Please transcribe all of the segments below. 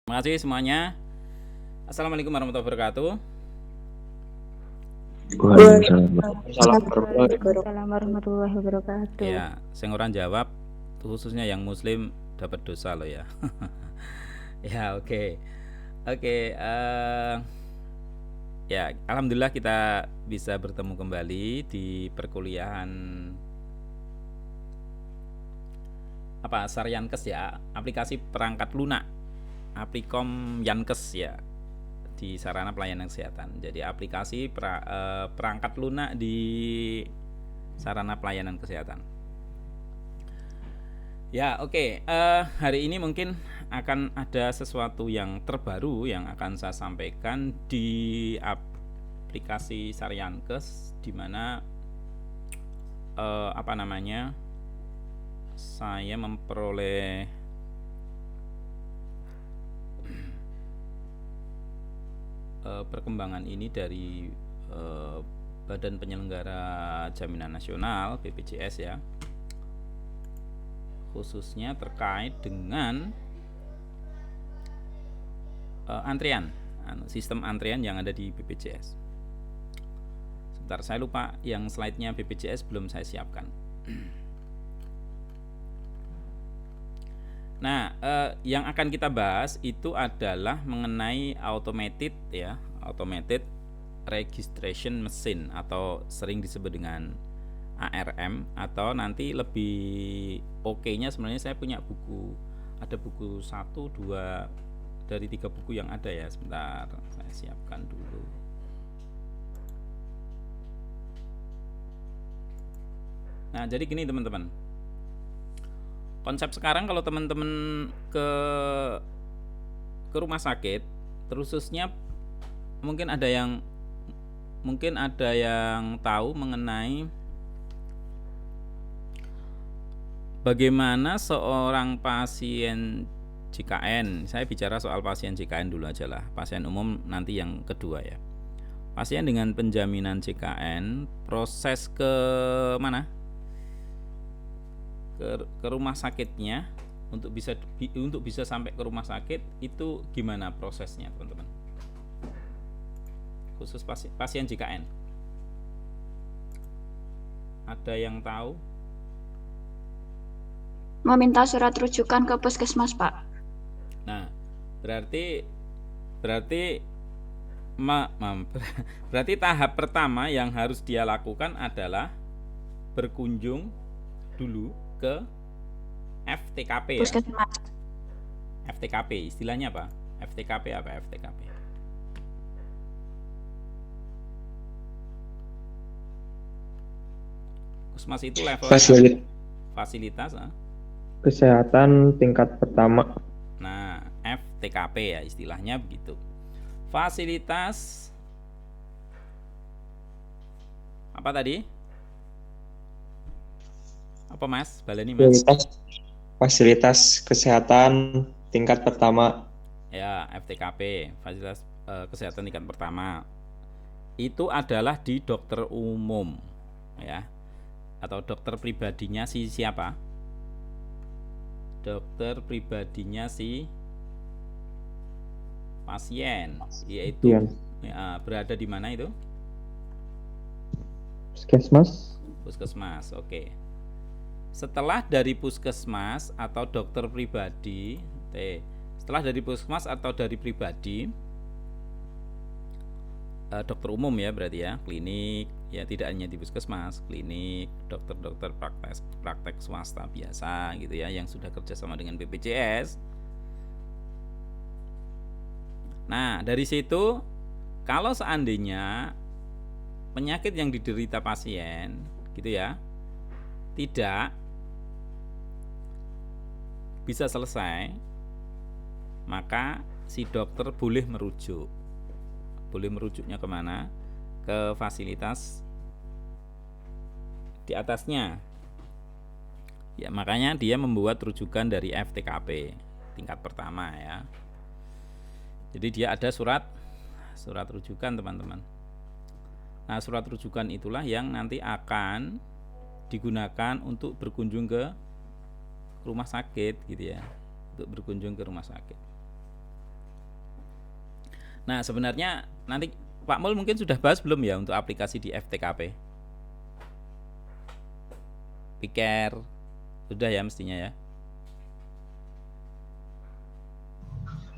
Terima kasih semuanya. Assalamualaikum warahmatullahi wabarakatuh. Waalaikumsalam warahmatullahi wabarakatuh. Ya, sing orang jawab khususnya yang muslim dapat dosa loh ya. Ya, oke. Oke, ya, alhamdulillah kita bisa bertemu kembali di perkuliahan Saryankes ya, aplikasi perangkat lunak, Aplicom Yankes ya, di sarana pelayanan kesehatan. Jadi aplikasi perangkat lunak di sarana pelayanan kesehatan. Ya, oke. Hari ini mungkin akan ada sesuatu yang terbaru yang akan saya sampaikan di aplikasi Saryankes, di mana saya memperoleh perkembangan ini dari Badan Penyelenggara Jaminan Nasional BPJS ya, khususnya terkait dengan antrian, sistem antrian yang ada di BPJS. Sebentar, saya lupa yang slide-nya BPJS belum saya siapkan. Nah, yang akan kita bahas itu adalah mengenai automated registration machine, atau sering disebut dengan ARM, atau nanti lebih oke-nya sebenarnya saya punya buku, ada buku 1, 2 dari 3 buku yang ada ya. Sebentar, saya siapkan dulu. Nah, jadi gini teman-teman. Konsep sekarang kalau teman-teman ke rumah sakit, khususnya mungkin ada yang tahu mengenai bagaimana seorang pasien JKN. Saya bicara soal pasien JKN dulu aja lah, pasien umum nanti yang kedua ya. Pasien dengan penjaminan JKN, proses ke mana? Ke rumah sakitnya, untuk bisa sampai ke rumah sakit itu gimana prosesnya teman-teman, khusus pasien JKN. Ada yang tahu? Meminta surat rujukan ke puskesmas, Pak. Nah, berarti tahap pertama yang harus dia lakukan adalah berkunjung dulu ke FTKP ya. Puskesmas. FTKP istilahnya apa? FTKP apa FTKP? Puskesmas itu levelnya fasilitas kesehatan tingkat pertama. Nah, FTKP ya istilahnya begitu. Fasilitas apa tadi? Apa Mas? Baleni Mas. Fasilitas kesehatan tingkat pertama. Ya, FTKP, fasilitas kesehatan tingkat pertama. Itu adalah di dokter umum ya. Atau dokter pribadinya siapa? Dokter pribadinya si pasien, yaitu ya, berada di mana itu? Puskesmas. Oke. Setelah dari puskesmas atau dokter pribadi, setelah dari puskesmas atau dari pribadi, dokter umum ya berarti ya, klinik ya, tidak hanya di puskesmas, klinik, dokter praktek swasta biasa gitu ya, yang sudah kerjasama dengan BPJS. Nah, dari situ kalau seandainya penyakit yang diderita pasien gitu ya tidak bisa selesai, maka si dokter boleh merujuk. Boleh merujuknya kemana? Ke fasilitas di atasnya. Ya, makanya dia membuat rujukan dari FTKP tingkat pertama ya. Jadi dia ada surat rujukan teman-teman. Nah, surat rujukan itulah yang nanti akan digunakan untuk berkunjung ke rumah sakit gitu ya, untuk berkunjung ke rumah sakit. Nah, sebenarnya nanti Pak Mul mungkin sudah bahas belum ya untuk aplikasi di FTKP? Piker sudah ya mestinya ya.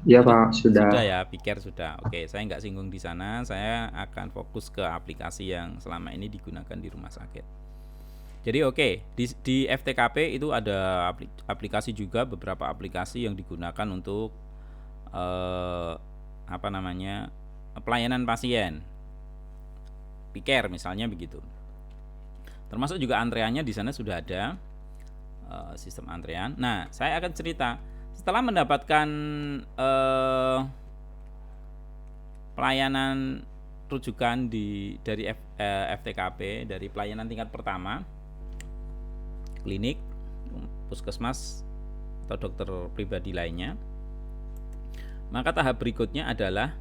Iya Pak, sudah. Sudah ya, Piker sudah. Oke, saya nggak singgung di sana. Saya akan fokus ke aplikasi yang selama ini digunakan di rumah sakit. Jadi di FTKP itu ada aplikasi juga, beberapa aplikasi yang digunakan untuk pelayanan pasien. Piker misalnya begitu. Termasuk juga antreannya di sana sudah ada sistem antrean. Nah, saya akan cerita setelah mendapatkan pelayanan rujukan dari FTKP, dari pelayanan tingkat pertama, klinik, puskesmas atau dokter pribadi lainnya, maka tahap berikutnya adalah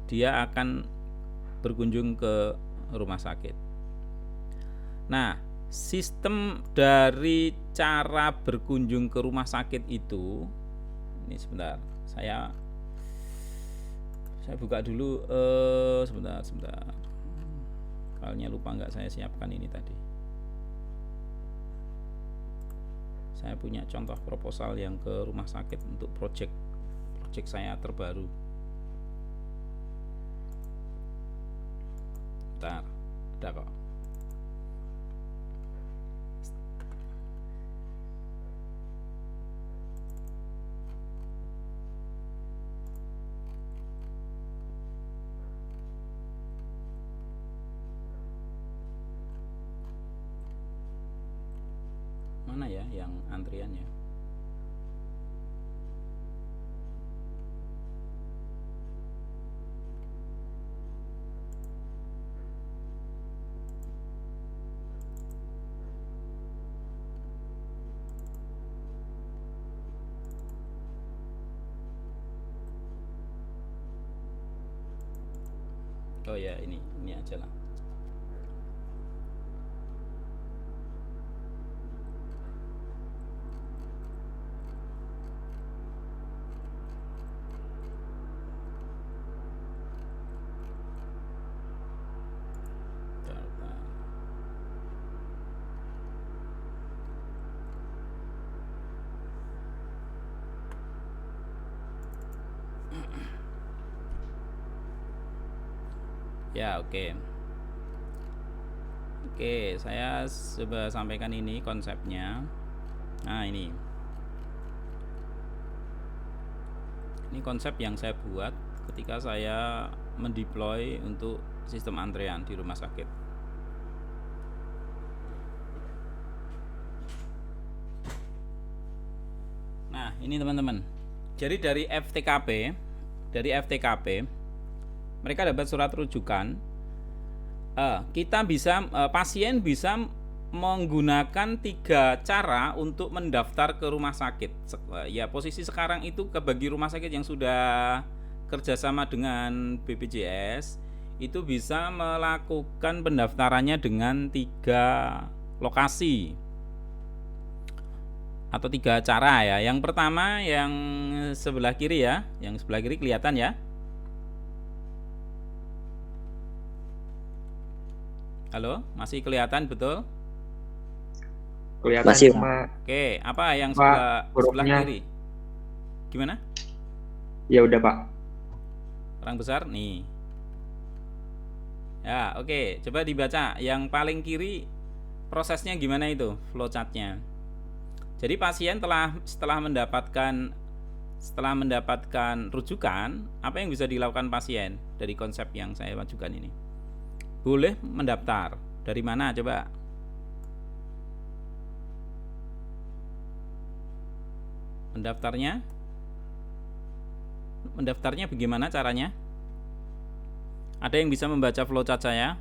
dia akan berkunjung ke rumah sakit. Nah, sistem dari cara berkunjung ke rumah sakit itu, ini sebentar, saya buka dulu, sebentar. Filenya lupa nggak saya siapkan ini tadi. Saya punya contoh proposal yang ke rumah sakit untuk project saya terbaru. Bentar, ada kok. Mana ya yang antriannya? Oh ya, ini aja lah. Ya, oke, saya coba sampaikan ini konsepnya. Nah, ini konsep yang saya buat ketika saya mendeploy untuk sistem antrean di rumah sakit. Nah, ini teman-teman. Jadi dari FTKP mereka dapat surat rujukan. Pasien bisa menggunakan 3 cara untuk mendaftar ke rumah sakit. Ya, posisi sekarang itu bagi rumah sakit yang sudah kerjasama dengan BPJS itu bisa melakukan pendaftarannya dengan 3 lokasi atau 3 cara ya. Yang pertama yang sebelah kiri ya, kelihatan ya. Halo, masih kelihatan betul? Kelihatan Masih, Pak. Oke, apa yang Pak, sebelah hurufnya. kiri? Gimana? Ya udah Pak. Kurang besar nih. Ya, oke. Coba dibaca yang paling kiri, prosesnya gimana itu, flowchartnya. Jadi pasien setelah mendapatkan rujukan, apa yang bisa dilakukan pasien dari konsep yang saya majukan ini? Boleh mendaftar. Dari mana coba? Mendaftarnya bagaimana caranya? Ada yang bisa membaca flowchart saya?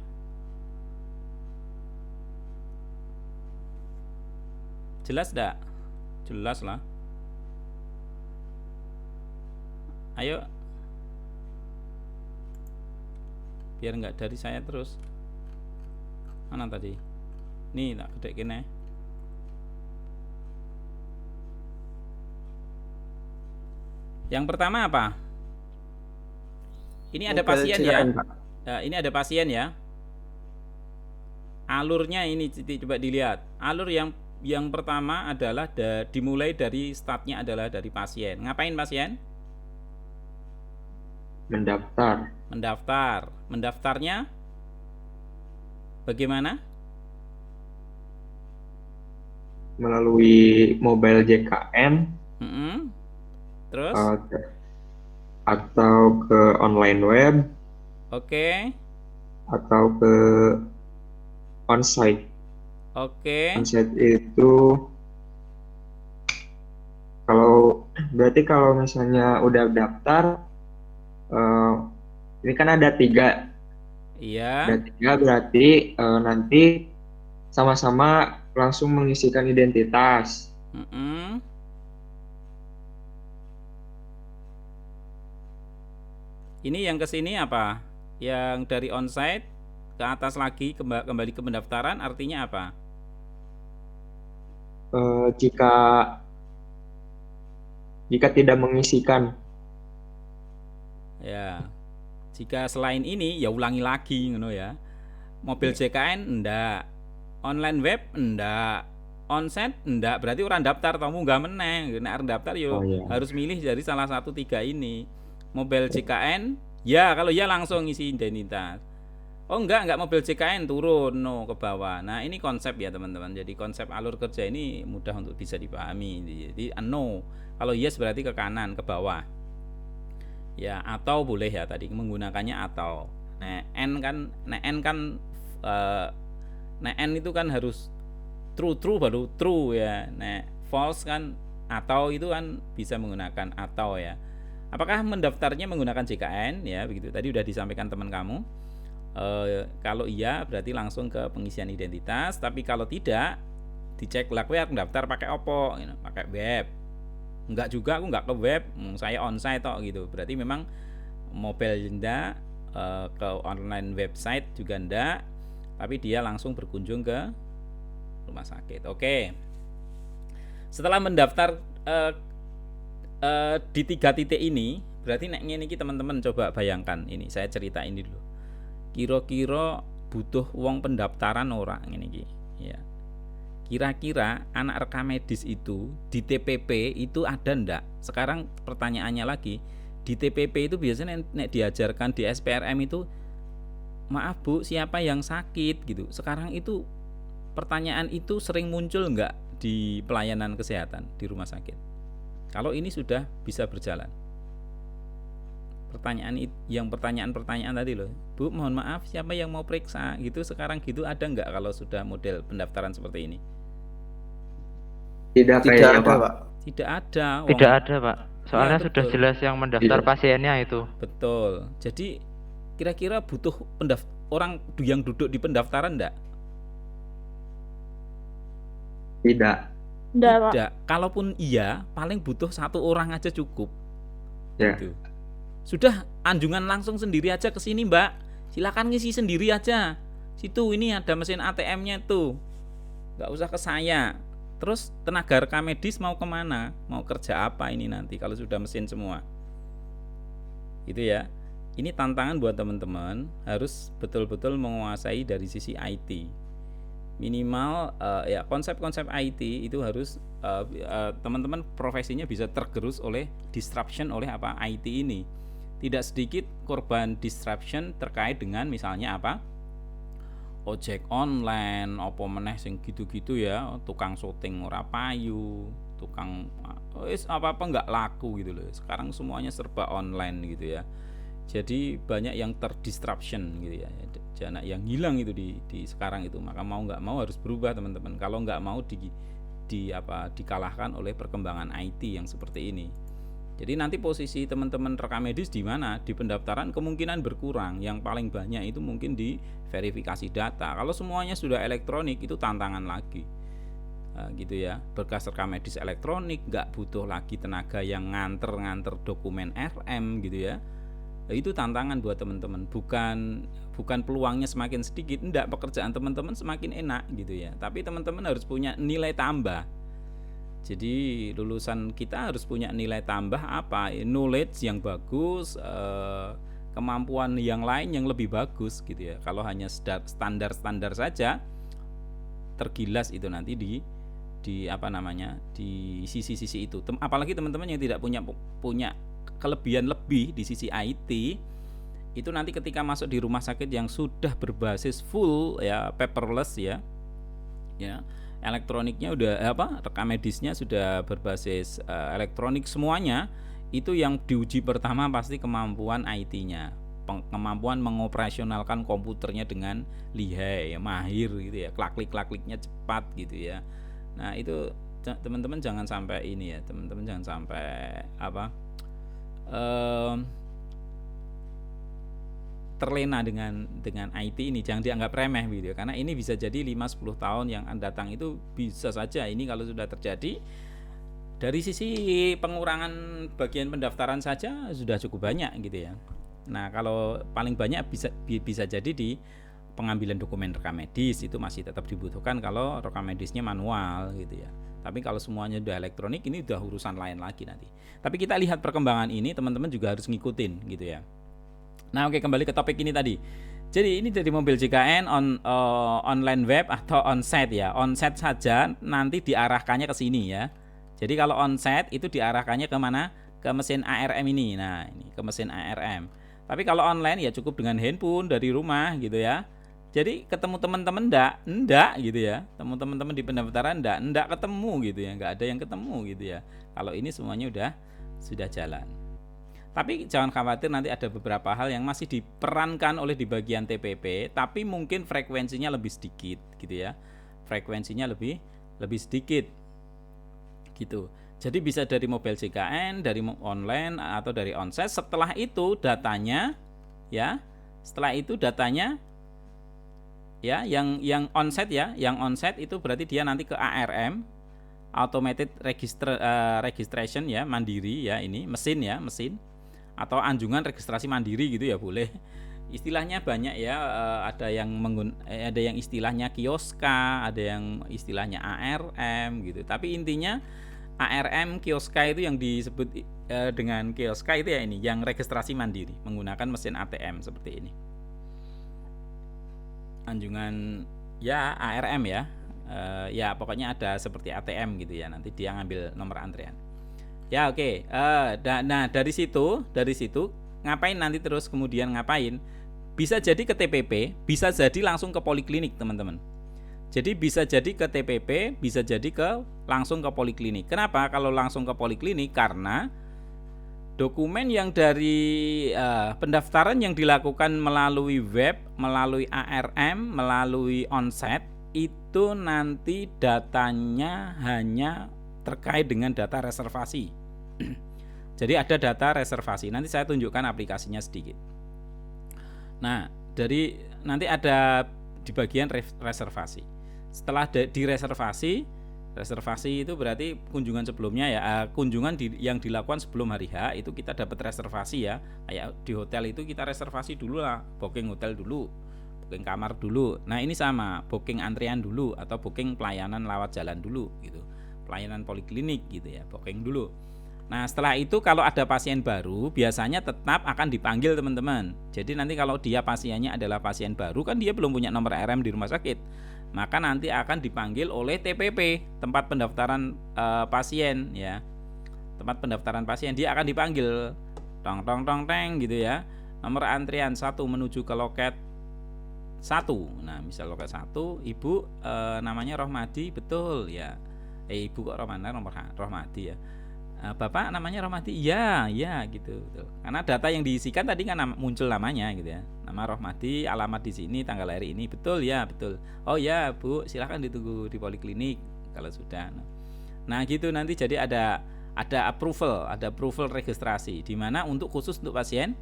Jelas enggak? Jelas lah. Ayo. Biar enggak dari saya terus. Mana tadi? Nih, tak gede kene. Yang pertama apa? Ini ada Mobile pasien ya. JKN, Pak. Ini ada pasien ya. Alurnya ini coba dilihat. Alur yang pertama adalah dimulai dari startnya adalah dari pasien. Ngapain pasien? Mendaftar Mendaftar. Mendaftarnya bagaimana? melalui mobile JKN Terus? atau ke online web Oke. atau ke onsite. Oke. Onsite itu berarti kalau misalnya udah daftar, ini kan ada 3. Iya. Ada 3 berarti nanti sama-sama langsung mengisikan identitas. Ini yang ke sini apa? Yang dari onsite ke atas lagi kembali ke pendaftaran artinya apa? Jika tidak mengisikan. Ya. Jika selain ini ya ulangi lagi ngono ya. Mobil JKN enggak. Online web enggak. Onsite enggak, berarti orang daftar tamu enggak meneh. Nek arep daftar yo harus milih dari salah satu 3 ini. Mobil JKN, ya kalau ya langsung isi identitas. Oh enggak mobil JKN turun ke bawah. Nah, ini konsep ya teman-teman. Jadi konsep alur kerja ini mudah untuk bisa dipahami. Jadi no. Kalau yes berarti ke kanan, ke bawah. Ya, atau boleh ya tadi menggunakannya atau. Nah, n itu kan harus true baru true ya. Nah, false kan atau itu kan bisa menggunakan atau ya. Apakah mendaftarnya menggunakan JKN ya begitu. Tadi udah disampaikan teman kamu. Kalau iya berarti langsung ke pengisian identitas, tapi kalau tidak dicek lah kowe mendaftar pakai opo, pakai web. Enggak juga, aku enggak ke web, saya onsite tok gitu. Berarti memang mobile enggak, ke online website juga enggak, tapi dia langsung berkunjung ke rumah sakit. Oke. Setelah mendaftar di 3 titik ini, berarti nek ngene iki teman-teman coba bayangkan ini, saya cerita ini dulu. Kira-kira butuh uang pendaftaran ora ngene iki, ya. Kira-kira anak rekam medis itu di TPP itu ada ndak? Sekarang pertanyaannya lagi, di TPP itu biasanya nek diajarkan di SPRM itu, maaf Bu, siapa yang sakit gitu. Sekarang itu pertanyaan itu sering muncul nggak di pelayanan kesehatan di rumah sakit? Kalau ini sudah bisa berjalan. Pertanyaan-pertanyaan tadi loh, Bu, mohon maaf siapa yang mau periksa gitu, sekarang gitu ada nggak kalau sudah model pendaftaran seperti ini? Tidak kayaknya Pak. Tidak ada. Tidak ada Pak. Soalnya Ya, sudah betul. jelas yang mendaftar Iya. pasiennya itu. Betul. Jadi kira-kira butuh orang yang duduk di pendaftaran enggak? Tidak. Enggak, Pak. Tidak. Kalaupun iya, paling butuh 1 orang aja cukup. Ya. Gitu. Sudah anjungan langsung sendiri aja ke sini, Mbak. Silakan ngisi sendiri aja. Situ ini ada mesin ATM-nya tuh. Nggak usah ke saya. Terus tenaga rekam medis mau kemana? Mau kerja apa ini nanti kalau sudah mesin semua? Gitu ya. Ini tantangan buat teman-teman, harus betul-betul menguasai dari sisi IT. Minimal ya konsep-konsep IT itu harus teman-teman profesinya bisa tergerus oleh disruption oleh apa IT ini. Tidak sedikit korban disruption terkait dengan misalnya apa? Ojek online, opo meneh sing gitu-gitu ya, tukang syuting ora payu, tukang apa-apa nggak laku gitu loh. Sekarang semuanya serba online gitu ya. Jadi banyak yang terdisruption gitu ya. Banyak yang hilang itu di sekarang itu. Maka mau nggak mau harus berubah teman-teman. Kalau nggak mau dikalahkan oleh perkembangan IT yang seperti ini. Jadi nanti posisi teman-teman rekam medis di mana? Di pendaftaran kemungkinan berkurang. Yang paling banyak itu mungkin di verifikasi data. Kalau semuanya sudah elektronik itu tantangan lagi. Gitu ya. Berkas rekam medis elektronik, nggak butuh lagi tenaga yang nganter dokumen RM gitu ya. Itu tantangan buat teman-teman. Bukan peluangnya semakin sedikit, enggak, pekerjaan teman-teman semakin enak gitu ya. Tapi teman-teman harus punya nilai tambah. Jadi lulusan kita harus punya nilai tambah apa? Knowledge yang bagus, kemampuan yang lain yang lebih bagus gitu ya. Kalau hanya standar-standar saja, tergilas itu nanti di apa namanya, di sisi-sisi itu. Apalagi teman-teman yang tidak punya kelebihan lebih di sisi IT, itu nanti ketika masuk di rumah sakit yang sudah berbasis full ya paperless ya elektroniknya udah rekam medisnya sudah berbasis elektronik semuanya, itu yang diuji pertama pasti kemampuan IT-nya, kemampuan mengoperasionalkan komputernya dengan lihai, mahir gitu ya, klik-kliknya cepat gitu ya. Nah itu teman-teman jangan sampai ini ya, teman-teman jangan sampai terlena dengan IT ini, jangan dianggap remeh gitu ya. Karena ini bisa jadi 5-10 tahun yang akan datang itu bisa saja ini kalau sudah terjadi. Dari sisi pengurangan bagian pendaftaran saja sudah cukup banyak gitu ya. Nah kalau paling banyak bisa jadi di pengambilan dokumen rekam medis itu masih tetap dibutuhkan kalau rekam medisnya manual gitu ya. Tapi kalau semuanya udah elektronik ini udah urusan lain lagi nanti. Tapi kita lihat perkembangan ini, teman-teman juga harus ngikutin gitu ya. Nah oke, kembali ke topik ini tadi. Jadi ini dari mobil JKN online web atau onsite ya. Onsite saja nanti diarahkannya ke sini ya. Jadi kalau onsite itu diarahkannya ke mana? Ke mesin ARM ini. Nah ini ke mesin ARM. Tapi kalau online ya cukup dengan handphone dari rumah gitu ya. Jadi ketemu teman-teman enggak gitu ya. Teman-teman di pendaftaran enggak ketemu gitu ya. Enggak ada yang ketemu gitu ya. Kalau ini semuanya sudah jalan. Tapi jangan khawatir, nanti ada beberapa hal yang masih diperankan oleh di bagian TPP, tapi mungkin frekuensinya lebih sedikit gitu ya. Frekuensinya lebih sedikit gitu. Jadi bisa dari mobil JKN, dari online atau dari onsite. Setelah itu datanya ya, ya yang onsite ya, yang onsite itu berarti dia nanti ke ARM, automated registration ya, mandiri ya, ini mesin atau anjungan registrasi mandiri gitu ya, boleh. Istilahnya banyak ya, ada yang istilahnya kioska, ada yang istilahnya ARM gitu. Tapi intinya ARM kioska itu yang disebut dengan kioska itu ya, ini yang registrasi mandiri menggunakan mesin ATM seperti ini. Anjungan ya ARM ya, ya pokoknya ada seperti ATM gitu ya, nanti dia ngambil nomor antrian. Ya oke. Nah dari situ ngapain nanti, terus kemudian ngapain? Bisa jadi ke TPP, bisa jadi langsung ke poliklinik teman-teman. Jadi bisa jadi ke TPP, bisa jadi langsung ke poliklinik. Kenapa kalau langsung ke poliklinik? Karena dokumen yang dari pendaftaran yang dilakukan melalui web, melalui ARM, melalui onsite, itu nanti datanya hanya terkait dengan data reservasi. Jadi ada data reservasi. Nanti saya tunjukkan aplikasinya sedikit. Nah, nanti ada di bagian reservasi. Setelah direservasi, reservasi itu berarti kunjungan sebelumnya ya, kunjungan yang dilakukan sebelum hari H itu kita dapat reservasi ya. Kayak di hotel itu kita reservasi dulu lah, booking hotel dulu, booking kamar dulu. Nah ini sama, booking antrian dulu atau booking pelayanan lewat jalan dulu gitu, pelayanan poliklinik gitu ya, booking dulu. Nah setelah itu kalau ada pasien baru biasanya tetap akan dipanggil teman-teman. Jadi nanti kalau dia pasiennya adalah pasien baru, kan dia belum punya nomor ARM di rumah sakit, maka nanti akan dipanggil oleh TPP, tempat pendaftaran pasien ya, tempat pendaftaran pasien. Dia akan dipanggil tong gitu ya, nomor antrian 1 menuju ke loket 1. Nah misal loket 1, ibu namanya Rohmadi, betul ya, ibu kok Rohmadi ya, bapak namanya Rohmadi, ya gitu, betul. Karena data yang diisikan tadi kan muncul namanya gitu ya, nama Rohmadi, alamat di sini, tanggal lahir ini, betul ya, betul. Oh ya bu, silahkan ditunggu di poliklinik kalau sudah. Nah gitu, nanti jadi ada approval registrasi, di mana khusus untuk pasien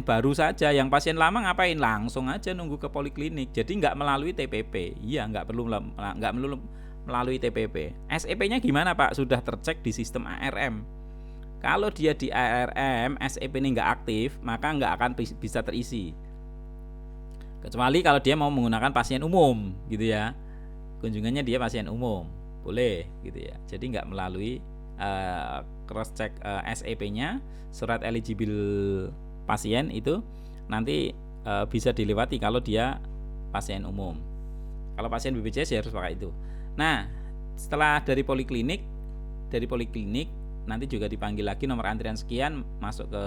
baru saja. Yang pasien lama ngapain? Langsung aja nunggu ke poliklinik. Jadi nggak melalui TPP, iya nggak perlu melalui TPP. SEP-nya gimana Pak? Sudah tercek di sistem ARM. Kalau dia di ARM, SEP ini nggak aktif, maka nggak akan bisa terisi. Kecuali kalau dia mau menggunakan pasien umum, gitu ya. Kunjungannya dia pasien umum, boleh, gitu ya. Jadi nggak melalui cross check SEP-nya, surat eligible pasien itu nanti bisa dilewati kalau dia pasien umum. Kalau pasien BPJS ya harus pakai itu. Nah, setelah dari poliklinik nanti juga dipanggil lagi nomor antrian sekian masuk ke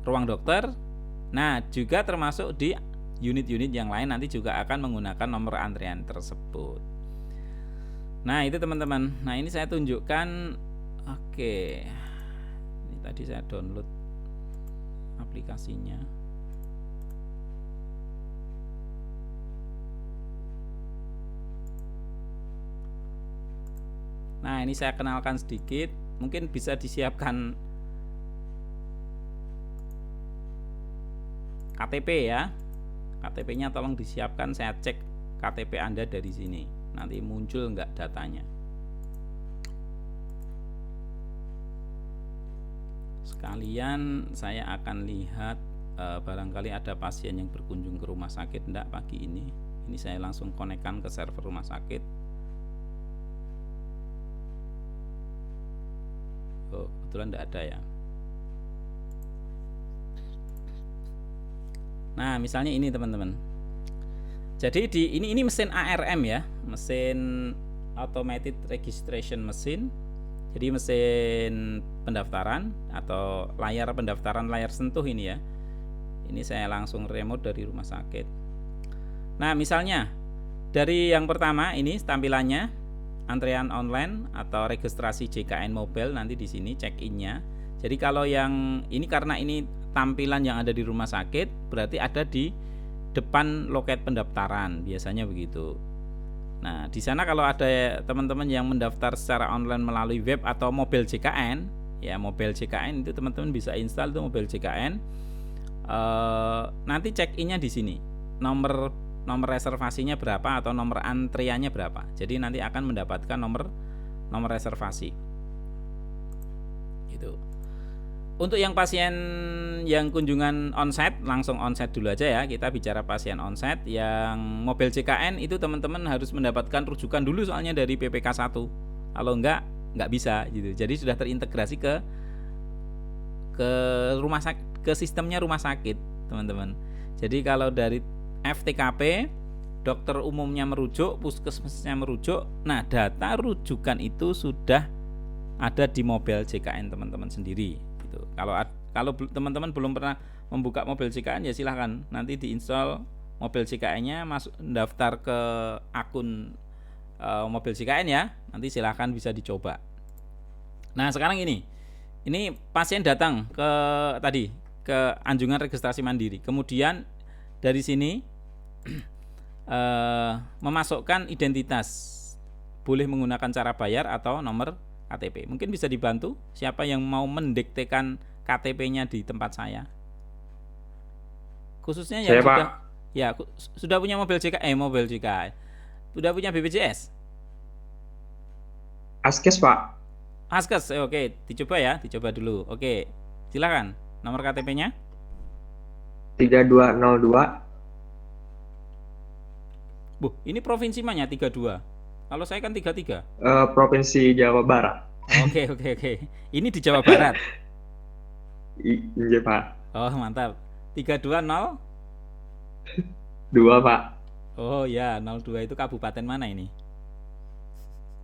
ruang dokter. Nah, juga termasuk di unit-unit yang lain nanti juga akan menggunakan nomor antrian tersebut. Nah, itu teman-teman. Nah, ini saya tunjukkan. Oke. Ini tadi saya download aplikasinya. Nah, ini saya kenalkan sedikit. Mungkin bisa disiapkan KTP ya. KTP-nya tolong disiapkan, saya cek KTP Anda dari sini. Nanti muncul enggak datanya. Sekalian saya akan lihat barangkali ada pasien yang berkunjung ke rumah sakit enggak pagi ini. Ini saya langsung konekkan ke server rumah sakit. Oh, kebetulan enggak ada ya. Nah, misalnya ini teman-teman. Jadi ini mesin ARM ya, mesin Automated Registration Machine. Jadi mesin pendaftaran atau layar pendaftaran layar sentuh ini ya. Ini saya langsung remote dari rumah sakit. Nah, misalnya dari yang pertama ini tampilannya antrean online atau registrasi JKN Mobile, nanti di sini check-in-nya. Jadi kalau yang ini karena ini tampilan yang ada di rumah sakit, berarti ada di depan loket pendaftaran, biasanya begitu. Nah, di sana kalau ada teman-teman yang mendaftar secara online melalui web atau mobil JKN, ya mobil JKN itu teman-teman bisa install tuh mobil JKN. Nanti check-in-nya di sini. Nomor reservasinya berapa atau nomor antriannya berapa. Jadi nanti akan mendapatkan nomor reservasi. Gitu. Untuk yang pasien yang kunjungan onsite, langsung onsite dulu aja ya. Kita bicara pasien onsite. Yang mobil JKN itu teman-teman harus mendapatkan rujukan dulu soalnya dari PPK 1. Kalau enggak bisa gitu. Jadi sudah terintegrasi ke rumah sakit, ke sistemnya rumah sakit, teman-teman. Jadi kalau dari FTKP, dokter umumnya merujuk, puskesmasnya merujuk. Nah, data rujukan itu sudah ada di mobil JKN teman-teman sendiri. Gitu. Kalau teman-teman belum pernah membuka mobil JKN ya silahkan nanti diinstal mobil JKN-nya, masuk daftar ke akun mobil JKN ya. Nanti silahkan bisa dicoba. Nah, sekarang ini pasien datang ke anjungan registrasi mandiri. Kemudian dari sini memasukkan identitas, boleh menggunakan cara bayar atau nomor KTP. Mungkin bisa dibantu siapa yang mau mendiktekan KTP-nya di tempat saya. Khususnya yang sudah punya mobil JKN, sudah punya BPJS. Askes, Pak. Askes, oke, dicoba dulu. Oke, silakan. Nomor KTP-nya? 3202. Ini provinsi mana 32? Kalau saya kan 33. Provinsi Jawa Barat. Oke. Ini di Jawa Barat. Iya, Pak. Oh, mantap. 320 2, Pak. Oh ya, 02 itu kabupaten mana ini?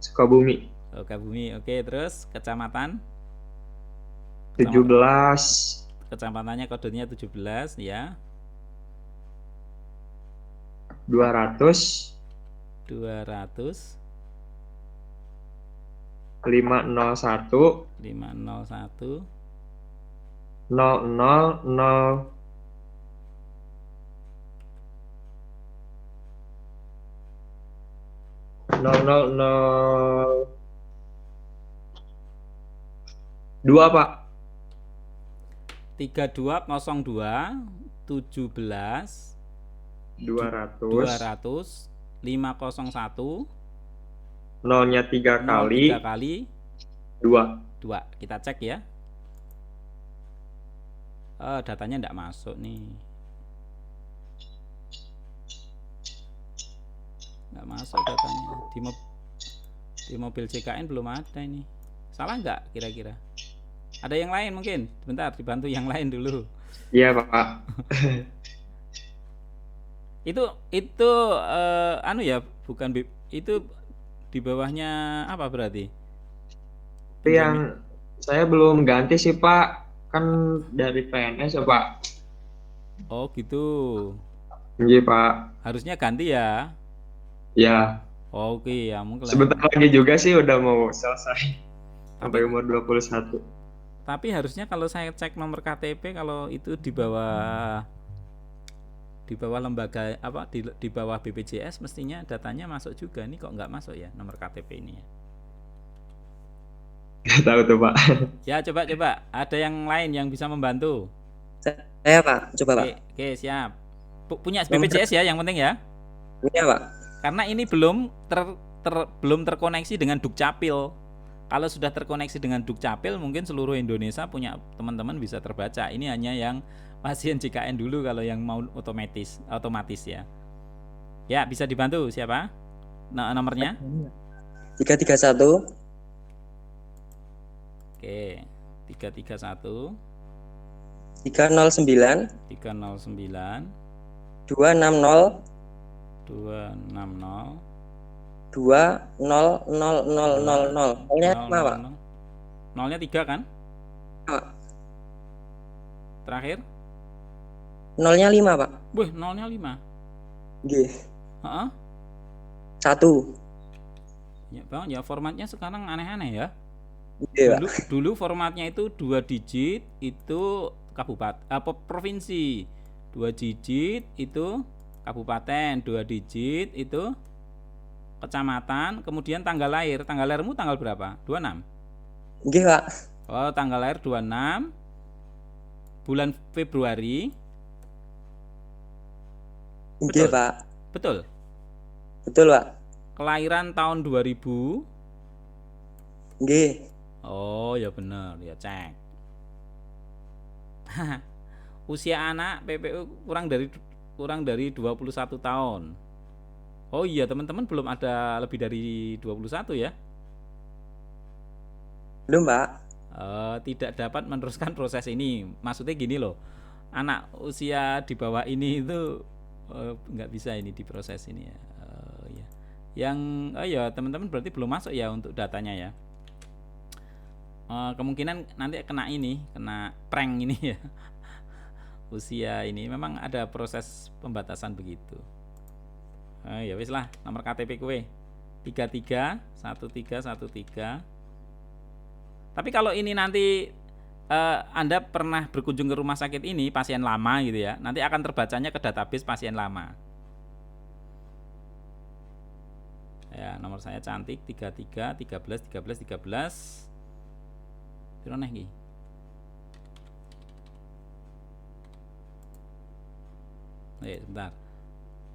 Sukabumi. Oh, Sukabumi. Oke, terus kecamatan? 17. Kecamatannya kodenya 17 ya. 200 501 501 000 2, Pak. 3202 17 200 501 nolnya 3 kali 2. Kita cek ya. Datanya enggak masuk nih. Enggak masuk datanya. Di mobil JKN belum ada ini. Salah enggak kira-kira? Ada yang lain mungkin? Sebentar, dibantu yang lain dulu. Iya Pak. Itu anu ya, bukan itu di bawahnya apa berarti? Itu yang saya belum ganti sih Pak. Kan dari PNS ya Pak. Oh gitu. Iya Pak. Harusnya ganti ya. Ya. Oke ya, mungkin. Sebentar lagi juga sih udah mau selesai. Sampai Tapi umur 21. Tapi harusnya kalau saya cek nomor KTP, kalau itu di bawah lembaga apa, di bawah BPJS mestinya datanya masuk juga. Ini kok nggak masuk ya nomor KTP ini ya? Nggak tahu tuh Pak. Ya coba ada yang lain yang bisa membantu. Saya Pak, coba Pak. Oke, siap. Punya BPJS ya yang penting ya. Punya Pak. Karena ini belum terkoneksi dengan Dukcapil. Kalau sudah terkoneksi dengan Dukcapil, mungkin seluruh Indonesia punya teman-teman bisa terbaca. Ini hanya yang pasien JKN dulu, kalau yang mau otomatis ya. Ya, bisa dibantu siapa? Nah, nomornya? 331. Oke, 331 309 309 260 260 2000000. Nolnya 5 Pak. Nolnya 3 kan? Pak. Terakhir? Nolnya 5 Pak. Wih, nolnya 5. Nggih. Heeh. 1. Ya, Bang, ya formatnya sekarang aneh-aneh ya. Iya, Dulu formatnya itu 2 digit itu kabupaten apa provinsi, 2 digit itu kabupaten, 2 digit itu kecamatan, kemudian tanggal lahir. Tanggal lahirmu tanggal berapa? 26? Nggih Pak. Oh, tanggal lahir 26 bulan Februari. Nggih Betul? Pak. Betul. Betul Pak. Kelahiran tahun 2000. Nggih. Oh, ya benar, ya cek. Usia anak PPU kurang dari 21 tahun. Oh iya, teman-teman belum ada lebih dari 21 ya? Belum Pak. Tidak dapat meneruskan proses ini. Maksudnya gini loh, anak usia di bawah ini itu nggak bisa ini diproses ini ya. Ya. Yang ya teman-teman berarti belum masuk ya untuk datanya ya. Kemungkinan nanti kena prank ini ya. Usia ini memang ada proses pembatasan begitu. Ya wis lah, nomor KTP kue 331313. Tapi kalau ini nanti Anda pernah berkunjung ke rumah sakit ini, pasien lama gitu ya, nanti akan terbacanya ke database pasien lama. Ya, nomor saya cantik 33 13 13 13. Piro neh iki? Sebentar.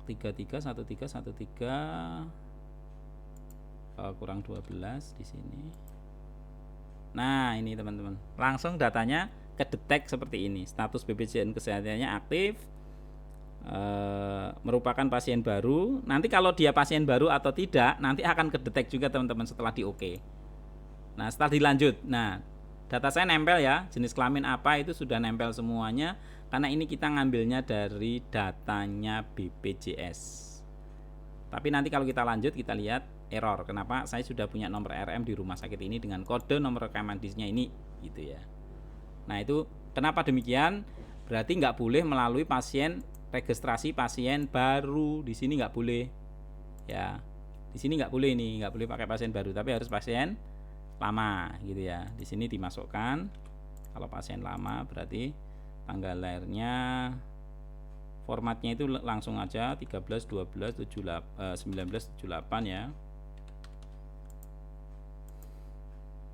331313 kurang 12 di sini. Nah, ini teman-teman. Langsung datanya kedetek seperti ini. Status BPJS kesehatannya aktif. Merupakan pasien baru. Nanti kalau dia pasien baru atau tidak, nanti akan kedetek juga teman-teman setelah di oke. Nah, setelah dilanjut. Nah, data saya nempel ya, jenis kelamin apa itu sudah nempel semuanya, karena ini kita ngambilnya dari datanya BPJS. Tapi nanti kalau kita lanjut, kita lihat error. Kenapa? Saya sudah punya nomor RM di rumah sakit ini dengan kode nomor rekaman disnya ini, gitu ya. Nah itu kenapa demikian? Berarti nggak boleh melalui registrasi pasien baru. Di sini nggak boleh, ya. Di sini nggak boleh nih, nggak boleh pakai pasien baru, tapi harus pasien lama gitu ya. Di sini dimasukkan kalau pasien lama berarti tanggal lahirnya, formatnya itu langsung aja 13 12 1978 ya.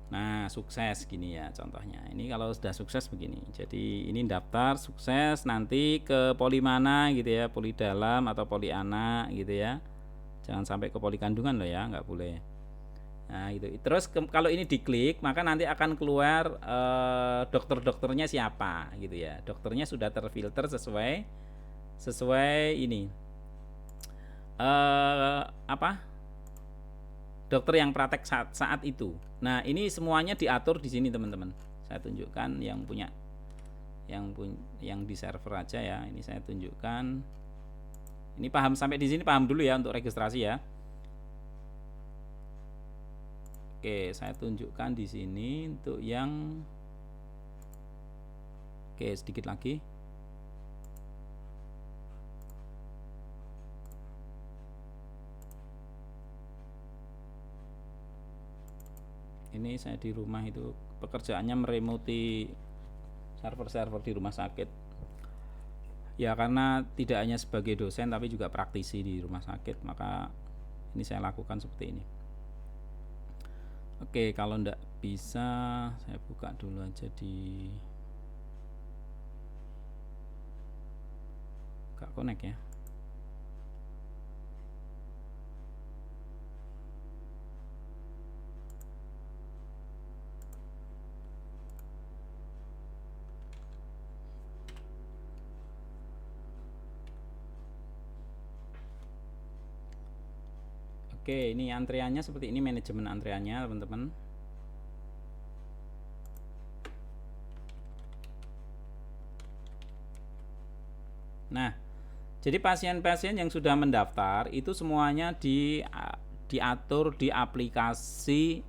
Nah, sukses gini ya contohnya. Ini kalau sudah sukses begini. Jadi ini daftar sukses, nanti ke poli mana gitu ya, poli dalam atau poli anak gitu ya. Jangan sampai ke poli kandungan loh ya, nggak boleh. Nah gitu. Terus kalau ini diklik, maka nanti akan keluar dokter-dokternya siapa gitu ya. Dokternya sudah terfilter sesuai ini dokter yang praktek saat itu. Nah ini semuanya diatur di sini teman-teman. Saya tunjukkan yang punya yang di server aja ya. Ini saya tunjukkan. Ini paham sampai di sini, paham dulu ya untuk registrasi ya. Oke, saya tunjukkan di sini untuk yang oke, sedikit lagi. Ini saya di rumah itu pekerjaannya meremoti server-server di rumah sakit. Ya karena tidak hanya sebagai dosen tapi juga praktisi di rumah sakit, maka ini saya lakukan seperti ini. Oke, kalau enggak bisa saya buka dulu aja di gak connect ya. Oke, ini antriannya seperti ini, manajemen antriannya teman-teman. Nah, jadi pasien-pasien yang sudah mendaftar itu semuanya diatur di aplikasi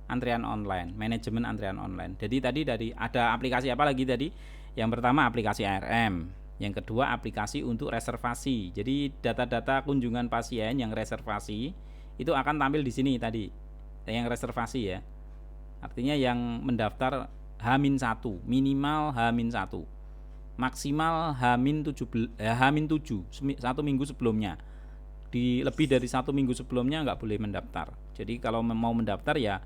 antrian online, manajemen antrian online. Jadi tadi ada aplikasi apa lagi tadi? Yang pertama aplikasi ARM, yang kedua aplikasi untuk reservasi. Jadi data-data kunjungan pasien yang reservasi itu akan tampil di sini tadi. Yang reservasi ya. Artinya yang mendaftar H-1, minimal H-1. Maksimal H-7, satu minggu sebelumnya. Lebih dari 1 minggu sebelumnya nggak boleh mendaftar. Jadi kalau mau mendaftar ya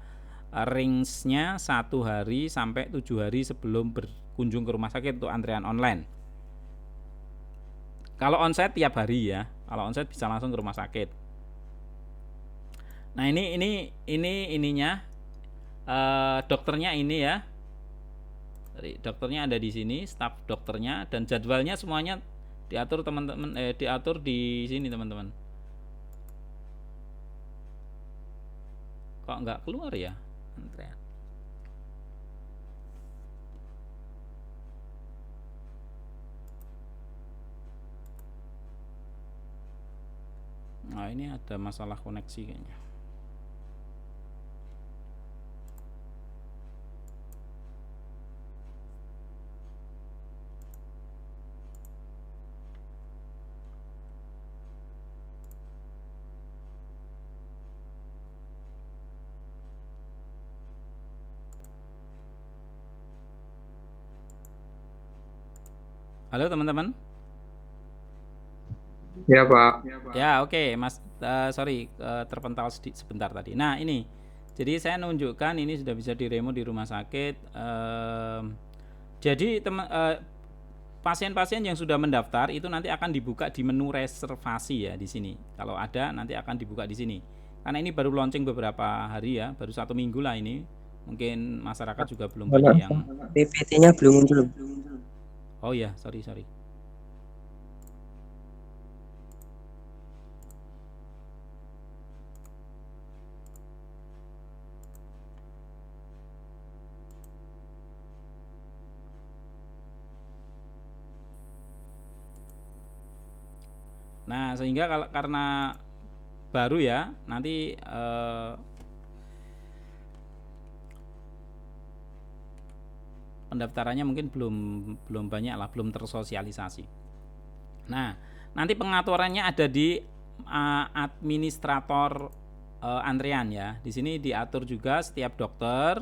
range-nya 1 hari sampai 7 hari sebelum berkunjung ke rumah sakit untuk antrian online. Kalau onsite tiap hari ya. Kalau onsite bisa langsung ke rumah sakit. Nah ininya dokternya ini ya. Dokternya ada di sini, staf dokternya dan jadwalnya semuanya diatur teman-teman, diatur di sini teman-teman. Kok nggak keluar ya antrean? Nah ini ada masalah koneksi kayaknya. Halo teman-teman. Ya Pak. Ya oke, Mas, sorry terpental sebentar tadi. Nah ini, jadi saya nunjukkan ini sudah bisa diremo di rumah sakit. Jadi pasien-pasien yang sudah mendaftar itu nanti akan dibuka di menu reservasi ya di sini. Kalau ada nanti akan dibuka di sini. Karena ini baru launching beberapa hari ya, baru 1 minggu lah ini. Mungkin masyarakat juga belum banyak yang. PPT-nya belum muncul. Oh ya, sorry. Nah, sehingga karena baru ya, nanti pendaftarannya mungkin belum banyak lah, belum tersosialisasi. Nah, nanti pengaturannya ada di administrator antrian ya. Di sini diatur juga setiap dokter.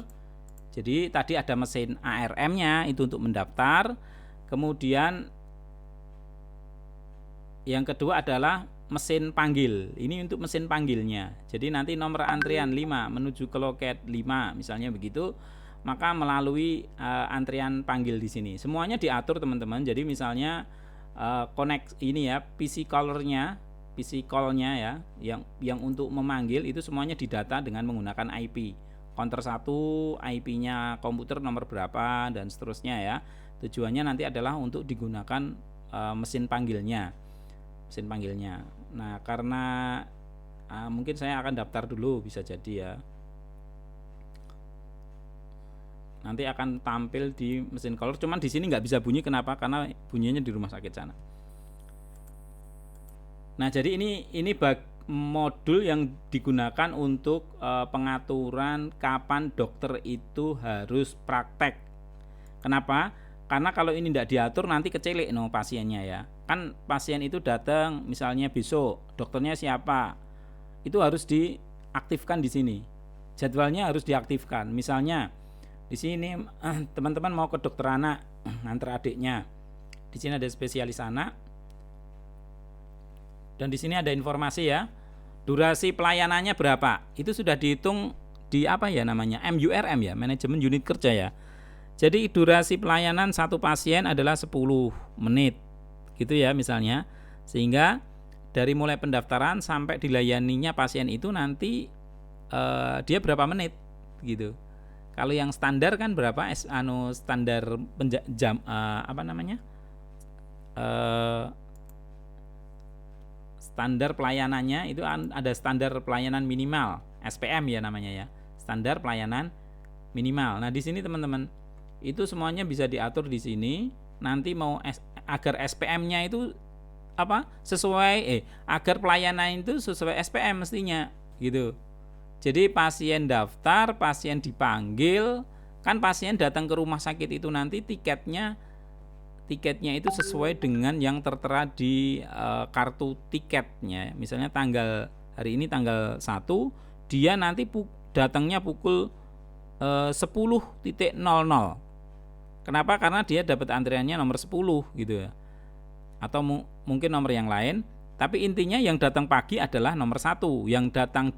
Jadi tadi ada mesin ARM-nya itu untuk mendaftar. Kemudian yang kedua adalah mesin panggil. Ini untuk mesin panggilnya. Jadi nanti nomor antrian 5 menuju ke loket 5 misalnya begitu, maka melalui antrian panggil di sini. Semuanya diatur teman-teman. Jadi misalnya connect ini ya, PC call-nya ya, yang untuk memanggil itu semuanya didata dengan menggunakan IP. Counter 1, IP-nya komputer nomor berapa dan seterusnya ya. Tujuannya nanti adalah untuk digunakan mesin panggilnya. Nah, karena mungkin saya akan daftar dulu bisa jadi ya. Nanti akan tampil di mesin caller. Cuman di sini nggak bisa bunyi, kenapa? Karena bunyinya di rumah sakit sana. Nah, jadi ini modul yang digunakan untuk pengaturan kapan dokter itu harus praktek. Kenapa? Karena kalau ini tidak diatur nanti kecelik pasiennya ya. Kan pasien itu datang misalnya besok, dokternya siapa? Itu harus diaktifkan di sini. Jadwalnya harus diaktifkan. Misalnya di sini teman-teman mau ke dokter anak, antar adiknya. Di sini ada spesialis anak. Dan di sini ada informasi ya, durasi pelayanannya berapa? Itu sudah dihitung di apa ya namanya? MURM ya, manajemen unit kerja ya. Jadi durasi pelayanan satu pasien adalah 10 menit. Gitu ya misalnya. Sehingga dari mulai pendaftaran sampai dilayaninya pasien itu nanti dia berapa menit gitu. Kalau yang standar kan berapa? Standar jam apa namanya? Standar pelayanannya itu ada standar pelayanan minimal, SPM ya namanya ya, standar pelayanan minimal. Nah di sini teman-teman itu semuanya bisa diatur di sini. Nanti mau agar SPM-nya itu apa sesuai agar pelayanan itu sesuai SPM mestinya gitu. Jadi pasien daftar, pasien dipanggil, kan pasien datang ke rumah sakit itu nanti tiketnya itu sesuai dengan yang tertera di kartu tiketnya. Misalnya hari ini tanggal 1, dia nanti datangnya pukul 10.00. Kenapa? Karena dia dapat antriannya nomor 10 gitu ya. Atau mungkin nomor yang lain, tapi intinya yang datang pagi adalah nomor 1, yang datang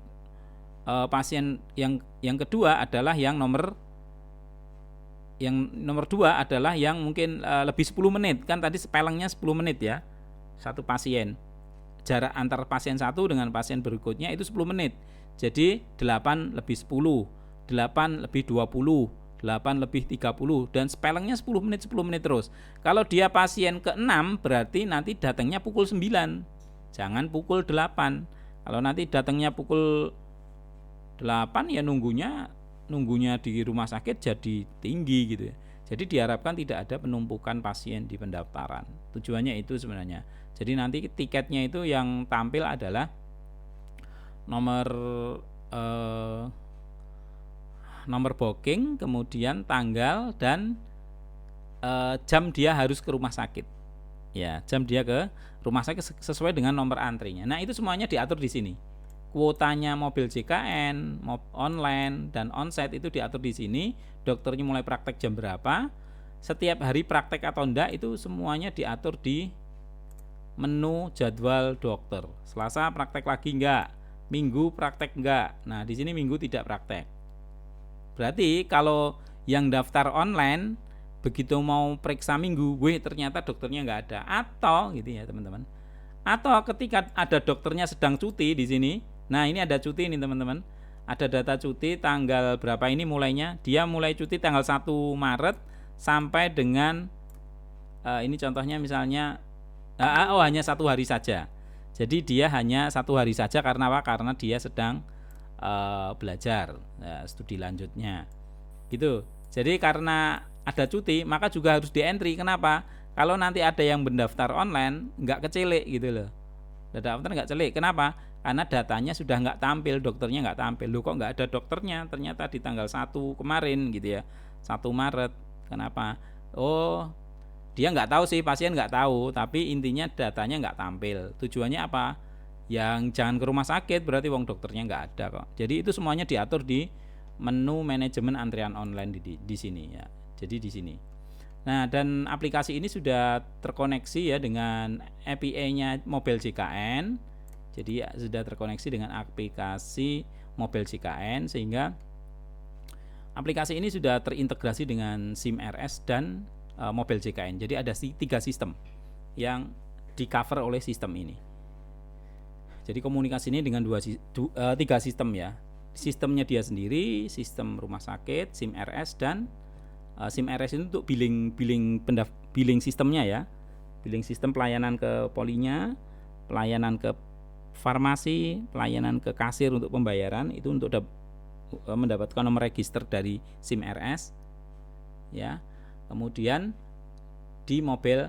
pasien yang kedua adalah yang nomor 2 adalah yang mungkin lebih 10 menit. Kan tadi spellingnya 10 menit ya. Satu pasien. Jarak antar pasien satu dengan pasien berikutnya itu 10 menit. Jadi 8 lebih 10, 8 lebih 20, 8 lebih 30 dan spellingnya 10 menit terus. Kalau dia pasien ke-6 berarti nanti datangnya pukul 9. Jangan pukul 8. Kalau nanti datangnya pukul 8 ya nunggunya di rumah sakit jadi tinggi gitu ya. Jadi diharapkan tidak ada penumpukan pasien di pendaftaran. Tujuannya itu sebenarnya. Jadi nanti tiketnya itu yang tampil adalah nomor booking, kemudian tanggal dan jam dia harus ke rumah sakit. Ya, jam dia ke rumah sakit sesuai dengan nomor antrinya. Nah, itu semuanya diatur di sini. Kuotanya mobil JKN, online dan onsite itu diatur di sini. Dokternya mulai praktek jam berapa, setiap hari praktek atau enggak itu semuanya diatur di menu jadwal dokter. Selasa praktek lagi enggak, Minggu praktek enggak. Nah, di sini Minggu tidak praktek. Berarti kalau yang daftar online begitu mau periksa Minggu, ternyata dokternya enggak ada. Atau gitu ya, teman-teman. Atau ketika ada dokternya sedang cuti di sini. Nah, ini ada cuti nih teman-teman. Ada data cuti tanggal berapa ini mulainya. Dia mulai cuti tanggal 1 Maret sampai dengan ini contohnya misalnya hanya 1 hari saja. Jadi dia hanya 1 hari saja karena apa? Karena dia sedang belajar studi lanjutnya. Gitu. Jadi karena ada cuti maka juga harus di-entry. Kenapa? Kalau nanti ada yang mendaftar online nggak kecelik gitu loh. Daftar nggak celik. Kenapa? Karena datanya sudah nggak tampil, dokternya nggak tampil. Loh kok nggak ada dokternya? Ternyata di tanggal 1 kemarin gitu ya, 1 Maret. Kenapa? Oh, dia nggak tahu sih, pasien nggak tahu. Tapi intinya datanya nggak tampil. Tujuannya apa? Yang jangan ke rumah sakit, berarti wong dokternya nggak ada kok. Jadi itu semuanya diatur di menu manajemen antrian online di sini ya. Jadi di sini. Nah, dan aplikasi ini sudah terkoneksi ya dengan API-nya mobil JKN. Jadi sudah terkoneksi dengan aplikasi mobil JKN sehingga aplikasi ini sudah terintegrasi dengan SIM RS dan mobil JKN. Jadi ada 3 sistem yang di cover oleh sistem ini. Jadi komunikasi ini dengan 3 sistem ya. Sistemnya dia sendiri, sistem rumah sakit, SIM RS dan SIM RS itu untuk billing sistemnya ya. Billing sistem pelayanan ke polinya, pelayanan ke farmasi, pelayanan ke kasir untuk pembayaran itu untuk mendapatkan nomor register dari SIM RS. ya. Kemudian di mobil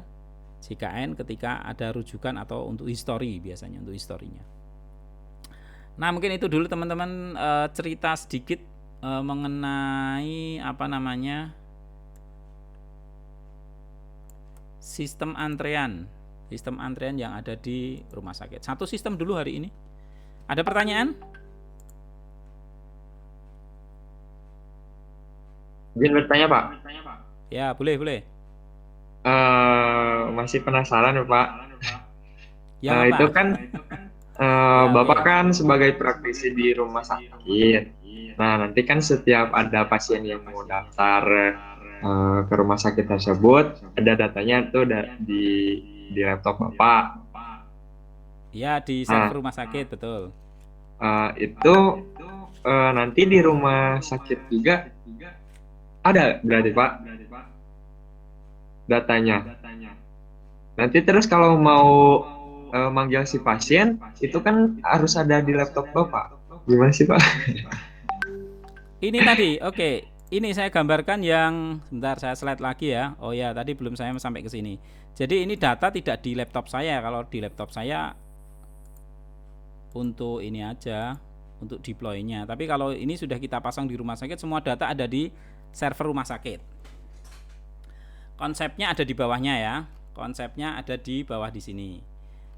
JKN ketika ada rujukan atau untuk histori, biasanya untuk historinya. Nah, mungkin itu dulu teman-teman, cerita sedikit mengenai sistem antrean yang ada di rumah sakit. Satu sistem dulu hari ini. Ada pertanyaan? Izin bertanya, Pak. Ya, boleh. Masih penasaran ya, Pak. Ya, Pak. Itu kan Bapak kan sebagai praktisi di rumah sakit. Nah, nanti kan setiap ada pasien yang mau daftar ke rumah sakit tersebut, ada datanya tuh di laptop Bapak. Ya, di server rumah sakit, betul. Itu nanti di rumah sakit juga ada berarti, Pak, datanya. Nanti terus kalau mau manggil si pasien, itu kan harus ada di laptop Bapak. Gimana sih, Pak? Ini tadi, oke. Ini saya gambarkan yang, sebentar saya slide lagi ya. Oh ya, tadi belum saya sampai ke sini. Jadi ini data tidak di laptop saya. Kalau di laptop saya untuk ini aja, untuk deploy-nya. Tapi kalau ini sudah kita pasang di rumah sakit, semua data ada di server rumah sakit. Konsepnya ada di bawahnya ya. Konsepnya ada di bawah di sini.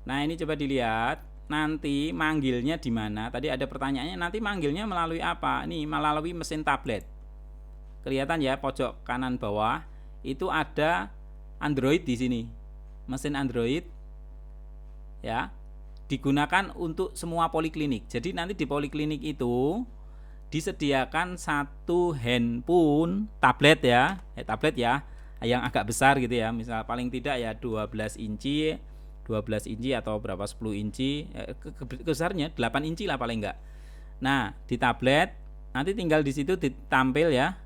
Nah, ini coba dilihat. Nanti manggilnya di mana? Tadi ada pertanyaannya, nanti manggilnya melalui apa? Ini melalui mesin tablet. Kelihatan ya, pojok kanan bawah itu ada Android di sini. Mesin Android ya, digunakan untuk semua poliklinik. Jadi nanti di poliklinik itu disediakan satu handphone tablet ya, yang agak besar gitu ya. Misal paling tidak ya 12 inci atau berapa 10 inci, besarnya 8 inci lah paling enggak. Nah, di tablet nanti tinggal di situ ditampil ya.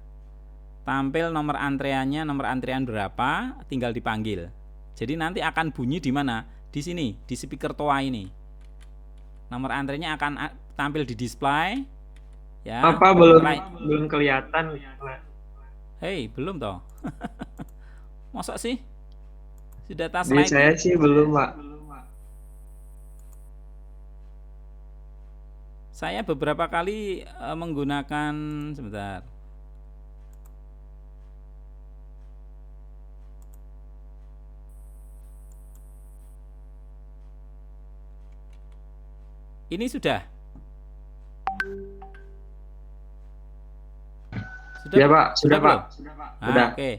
Tampil nomor antreannya, nomor antrean berapa, tinggal dipanggil. Jadi nanti akan bunyi di mana? Di sini, di speaker toa ini. Nomor antrenya akan tampil di display ya. Apa belum kelihatan? Hei, belum toh. Masa sih? Sudah tas Di slide. saya sih belum, Pak. Saya beberapa kali menggunakan, sebentar. Ini sudah. Ya, Pak, sudah, Pak. belum? Sudah. Oke.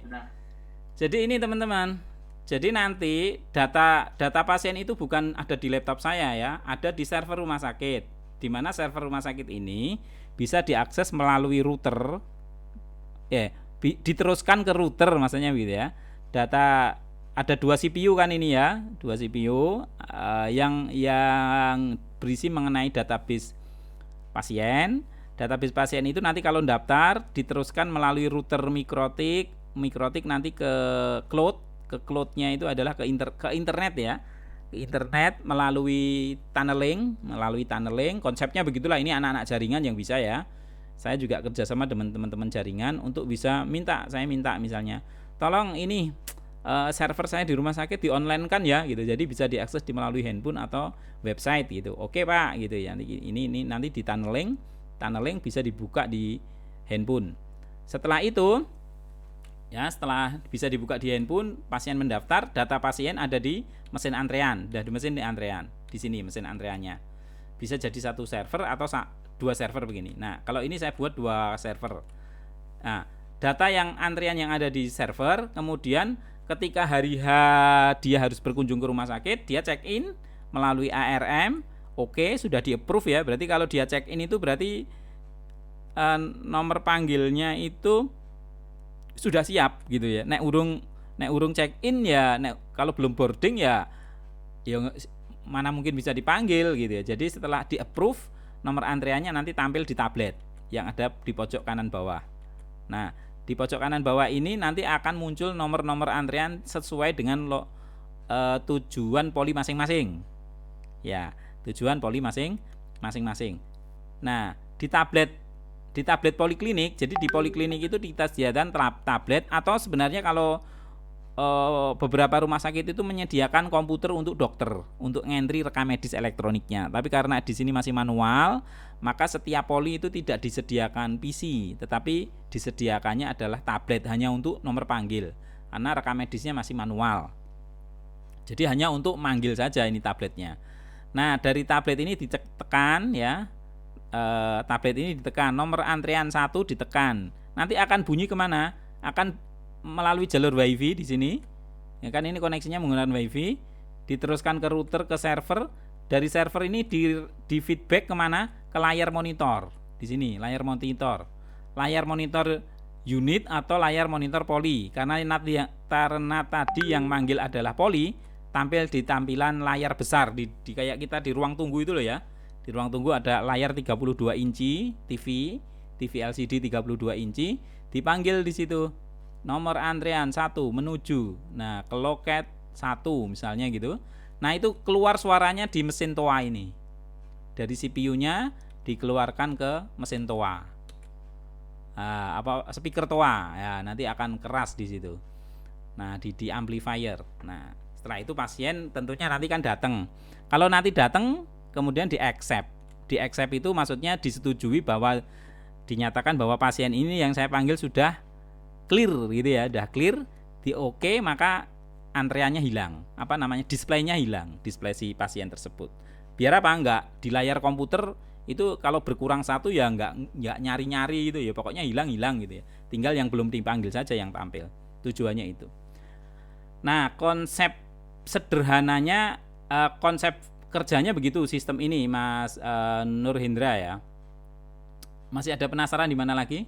Jadi ini teman-teman. Jadi nanti data pasien itu bukan ada di laptop saya ya, ada di server rumah sakit. Di mana server rumah sakit ini bisa diakses melalui router. Ya, diteruskan ke router maksudnya gitu ya. Data ada 2 CPU kan ini ya, 2 CPU yang berisi mengenai database pasien. Database pasien itu nanti kalau daftar diteruskan melalui router mikrotik nanti ke cloud. Ke cloud-nya itu adalah ke internet ya. Ke internet melalui tunneling. Konsepnya begitulah, ini anak-anak jaringan yang bisa ya. Saya juga kerjasama dengan teman-teman jaringan untuk bisa saya minta misalnya, tolong ini server saya di rumah sakit di online kan ya gitu, jadi bisa diakses melalui handphone atau website gitu. Oke Pak gitu ya, ini nanti di tunneling bisa dibuka di handphone. Setelah itu ya, setelah bisa dibuka di handphone, pasien mendaftar, data pasien ada di mesin antrean, di sini mesin antreannya. Bisa jadi satu server atau 2 server begini. Nah, kalau ini saya buat 2 server. Nah, data yang antrean yang ada di server, kemudian ketika hari H dia harus berkunjung ke rumah sakit, dia check in melalui ARM, oke, sudah di approve ya. Berarti kalau dia check in itu berarti nomor panggilnya itu sudah siap gitu ya. Nek urung check in ya, kalau belum boarding ya mana mungkin bisa dipanggil gitu ya. Jadi setelah di approve, nomor antreannya nanti tampil di tablet yang ada di pojok kanan bawah. Nah, di pojok kanan bawah ini nanti akan muncul nomor-nomor antrean sesuai dengan tujuan poli masing-masing. Ya, tujuan poli masing-masing. Nah, di tablet di tablet poliklinik. Jadi di poliklinik itu kita sediakan tablet, atau sebenarnya kalau beberapa rumah sakit itu menyediakan komputer untuk dokter untuk ngentri rekam medis elektroniknya. Tapi karena di sini masih manual, maka setiap poli itu tidak disediakan PC, tetapi disediakannya adalah tablet hanya untuk nomor panggil, karena rekam medisnya masih manual. Jadi hanya untuk manggil saja ini tabletnya. Nah, dari tablet ini ditekan ya, tablet ini ditekan, nomor antrean 1 ditekan. Nanti akan bunyi kemana? Akan melalui jalur WiFi di sini. Ya kan, ini koneksinya menggunakan WiFi, diteruskan ke router, ke server. Dari server ini di feedback kemana? Ke layar monitor. Di sini layar monitor. Layar monitor unit atau layar monitor poli. Karena tadi yang manggil adalah poli, tampil di tampilan layar besar di kayak kita di ruang tunggu itu loh ya. Di ruang tunggu ada layar 32 inci TV LCD 32 inci, dipanggil di situ. Nomor antrean 1 menuju, nah ke loket 1 misalnya gitu. Nah itu keluar suaranya di mesin TOA ini. Dari CPU-nya dikeluarkan ke mesin TOA. Speaker TOA ya, nanti akan keras di situ. Nah di amplifier. Nah setelah itu pasien tentunya nanti kan datang. Kalau nanti datang kemudian di accept. Di accept itu maksudnya disetujui bahwa dinyatakan bahwa pasien ini yang saya panggil sudah clear gitu ya, udah clear, di oke, maka antreannya hilang, displaynya hilang, display si pasien tersebut. Biar apa? Enggak di layar komputer itu kalau berkurang satu ya enggak nyari-nyari gitu ya, pokoknya hilang gitu ya. Tinggal yang belum dipanggil saja yang tampil. Tujuannya itu. Nah, konsep sederhananya, konsep kerjanya begitu sistem ini, Mas Nur Hendra ya. Masih ada penasaran di mana lagi?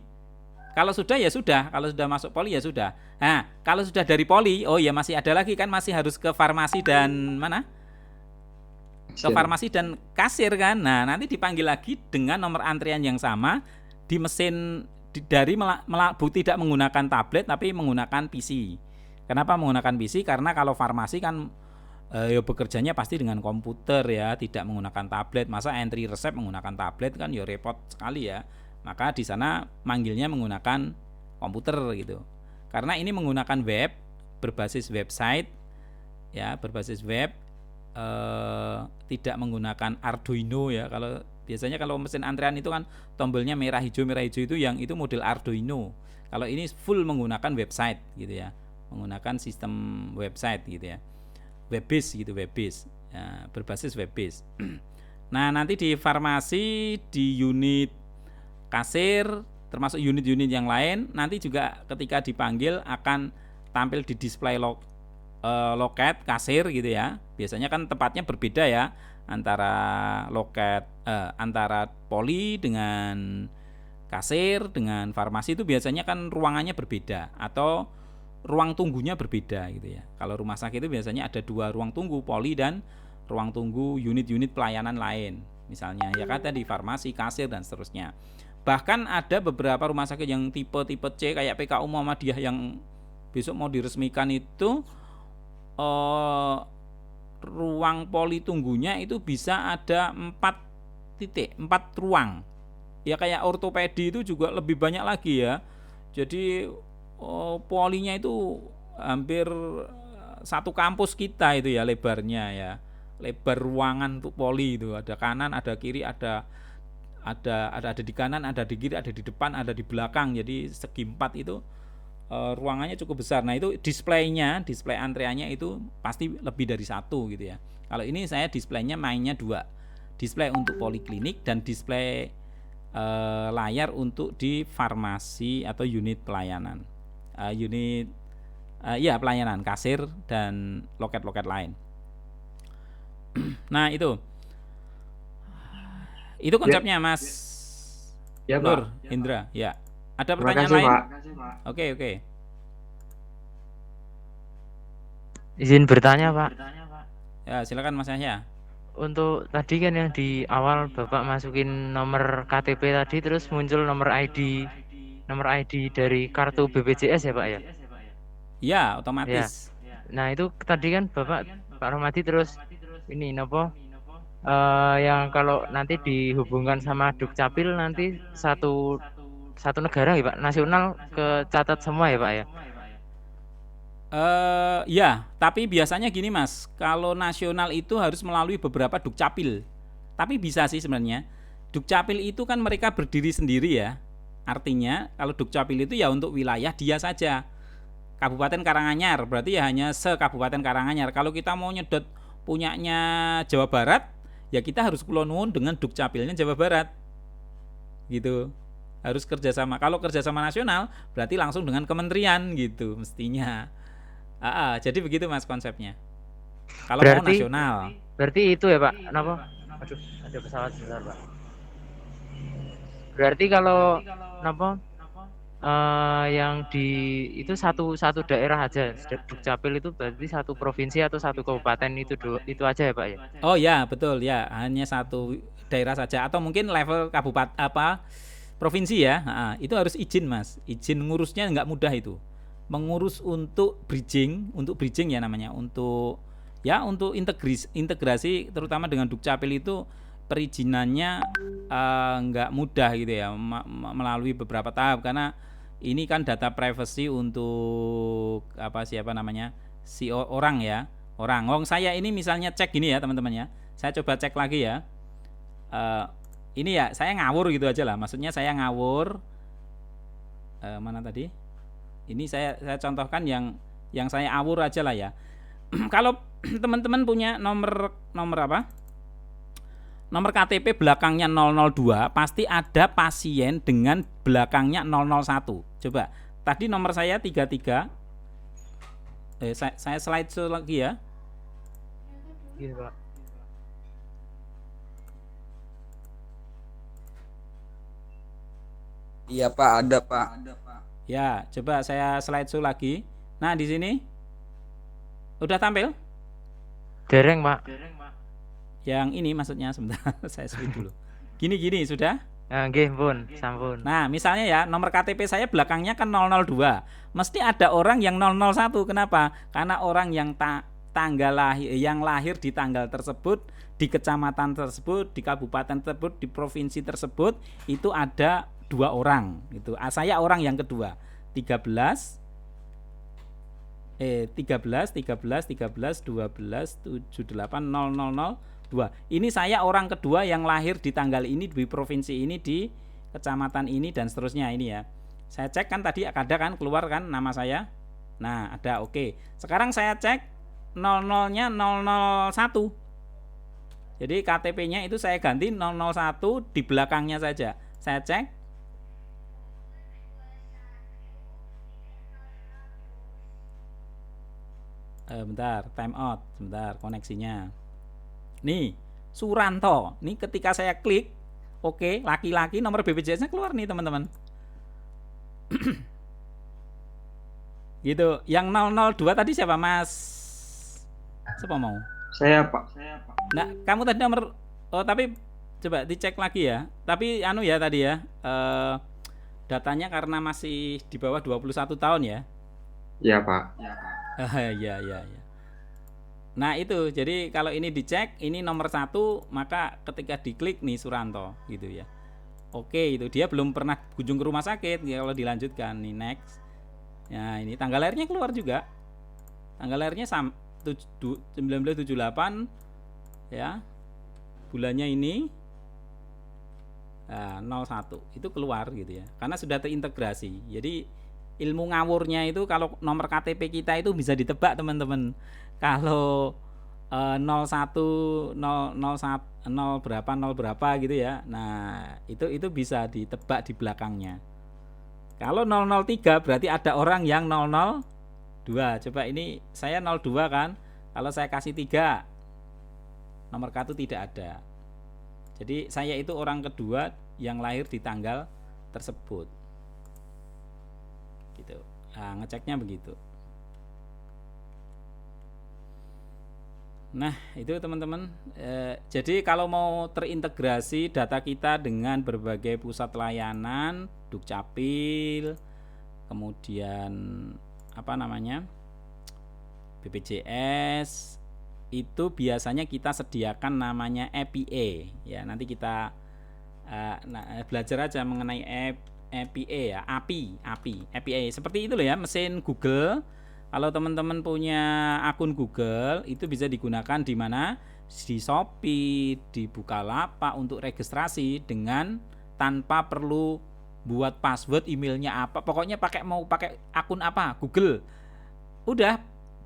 Kalau sudah ya sudah, kalau sudah masuk poli ya sudah. Nah, kalau sudah dari poli, oh ya masih ada lagi kan, masih harus ke farmasi dan mana? Ke farmasi dan kasir kan. Nah, nanti dipanggil lagi dengan nomor antrian yang sama di mesin tidak menggunakan tablet tapi menggunakan PC. Kenapa menggunakan PC? Karena kalau farmasi kan ya bekerjanya pasti dengan komputer ya, tidak menggunakan tablet. Masa entry resep menggunakan tablet kan ya repot sekali ya. Maka di sana manggilnya menggunakan komputer gitu. Karena ini menggunakan web, berbasis website ya, berbasis web, tidak menggunakan Arduino ya. Kalau biasanya kalau mesin antrean itu kan tombolnya merah hijau itu yang itu model Arduino. Kalau ini full menggunakan website gitu ya. Menggunakan sistem website gitu ya. Web based ya, berbasis web based. Nah, nanti di farmasi, di unit kasir, termasuk unit-unit yang lain, nanti juga ketika dipanggil akan tampil di display loket kasir gitu ya. Biasanya kan tempatnya berbeda ya, antara loket antara poli dengan kasir dengan farmasi itu biasanya kan ruangannya berbeda atau ruang tunggunya berbeda gitu ya. Kalau rumah sakit itu biasanya ada 2 ruang tunggu, poli dan ruang tunggu unit-unit pelayanan lain. Misalnya ya kan tadi farmasi, kasir dan seterusnya. Bahkan ada beberapa rumah sakit yang tipe C kayak PKU Muhammadiyah yang besok mau diresmikan itu ruang poli tunggunya itu bisa ada 4 ruang. Ya kayak ortopedi itu juga lebih banyak lagi ya. Jadi polinya itu hampir satu kampus kita itu ya lebarnya ya. Lebar ruangan untuk poli itu ada kanan, ada kiri, ada di kanan, ada di kiri, ada di depan, ada di belakang. Jadi segi 4 itu ruangannya cukup besar. Nah itu display antreannya itu pasti lebih dari 1 gitu ya. Kalau ini saya displaynya mainnya 2, display untuk poliklinik dan display layar untuk di farmasi atau unit pelayanan, pelayanan kasir dan loket-loket lain. Nah itu konsepnya Mas Nur Hendra ya. Ada pertanyaan lain? Oke. Izin bertanya Pak. Ya silakan Mas Yahya. Untuk tadi kan yang di awal Bapak masukin nomor KTP tadi, terus muncul nomor ID dari kartu BPJS ya Pak ya? Ya otomatis. Ya. Nah itu tadi kan Pak Romadi terus ini yang kalau nanti dihubungkan sama Dukcapil nanti satu satu negara ya Pak, nasional kecatat semua ya Pak ya. Ya, tapi biasanya gini Mas, kalau nasional itu harus melalui beberapa dukcapil. Tapi bisa sih sebenarnya. Dukcapil itu kan mereka berdiri sendiri ya. Artinya kalau dukcapil itu ya untuk wilayah dia saja. Kabupaten Karanganyar berarti ya hanya se-Kabupaten Karanganyar. Kalau kita mau nyedot punyanya Jawa Barat, ya kita harus kula nuwun dengan dukcapilnya Jawa Barat. Gitu. Harus kerjasama. Kalau kerjasama nasional berarti langsung dengan kementerian gitu mestinya. Jadi begitu Mas konsepnya. Kalau mau nasional. Berarti itu ya Pak. Kenapa? Aduh, ada pesawat sebentar Pak. Berarti kalau kenapa? Yang di itu satu daerah aja. Dukcapil itu berarti satu provinsi atau satu kabupaten itu aja ya Pak ya? Oh ya betul ya, hanya satu daerah saja atau mungkin level kabupaten provinsi ya. Itu harus izin Mas. Izin ngurusnya nggak mudah itu. Mengurus untuk bridging ya namanya, untuk integrasi terutama dengan dukcapil itu perizinannya nggak mudah gitu ya, melalui beberapa tahap karena ini kan data privacy untuk si orang ya, orang. Saya ini misalnya cek gini ya teman-teman ya, saya coba cek lagi ya. Ini ya saya ngawur gitu aja lah, maksudnya saya ngawur mana tadi? Ini saya contohkan yang saya awur aja lah ya. Kalau teman-teman punya nomor apa? Nomor KTP belakangnya 002, pasti ada pasien dengan belakangnya 001. Coba, tadi nomor saya 33. Saya slide lagi ya. Iya, Pak. Iya Pak, ada Pak. Ya, coba saya slide lagi. Nah, di sini udah tampil? Dereng, Pak. Yang ini maksudnya sebentar, saya switch dulu. Gini sudah? Nggih, pun, sampun. Nah, misalnya ya, nomor KTP saya belakangnya kan 002. Mesti ada orang yang 001. Kenapa? Karena orang yang lahir di tanggal tersebut, di kecamatan tersebut, di kabupaten tersebut, di provinsi tersebut, itu ada 2 orang itu. Saya orang yang kedua. 13 12 78 000 2. Ini saya orang kedua yang lahir di tanggal ini, di provinsi ini, di kecamatan ini dan seterusnya ini ya. Saya cek kan tadi ada kan keluar kan nama saya. Nah, ada oke. Sekarang saya cek 00-nya 001. Jadi KTP-nya itu saya ganti 001 di belakangnya saja. Saya cek. Bentar, time out, sebentar koneksinya. Nih, Suranto. Nih ketika saya klik, oke, laki-laki, nomor BPJS-nya keluar nih teman-teman. Gitu. Yang 002 tadi siapa Mas? Siapa mau? Saya Pak. Nah, kamu tadi nomor, tapi coba dicek lagi ya. Tapi ya tadi ya, datanya karena masih di bawah 21 tahun ya. Iya Pak. Ya. Nah itu, jadi kalau ini dicek, ini nomor 1, maka ketika diklik nih Suranto gitu ya. Oke, itu dia belum pernah kunjung ke rumah sakit. Ya, kalau dilanjutkan nih next. Nah ini tanggal lahirnya keluar juga. Tanggal lahirnya 1978 ya. Bulannya ini 01 itu keluar gitu ya. Karena sudah terintegrasi. Jadi ilmu ngawurnya itu kalau nomor KTP kita itu bisa ditebak teman-teman. Kalau 01 001 0 berapa gitu ya. Nah, itu bisa ditebak di belakangnya. Kalau 003 berarti ada orang yang 002. Coba ini saya 02 kan. Kalau saya kasih 3 nomor kartu tidak ada. Jadi saya itu orang kedua yang lahir di tanggal tersebut. Gitu. Nah, ngeceknya begitu. Nah, itu teman-teman. Jadi kalau mau terintegrasi data kita dengan berbagai pusat layanan, Dukcapil, kemudian BPJS, itu biasanya kita sediakan namanya APA ya. Nanti kita belajar aja mengenai API ya, API seperti itu loh ya, mesin Google. Kalau teman-teman punya akun Google itu bisa digunakan di mana, di Shopee, di Bukalapak untuk registrasi dengan tanpa perlu buat password, emailnya apa, pokoknya mau pakai akun apa Google, udah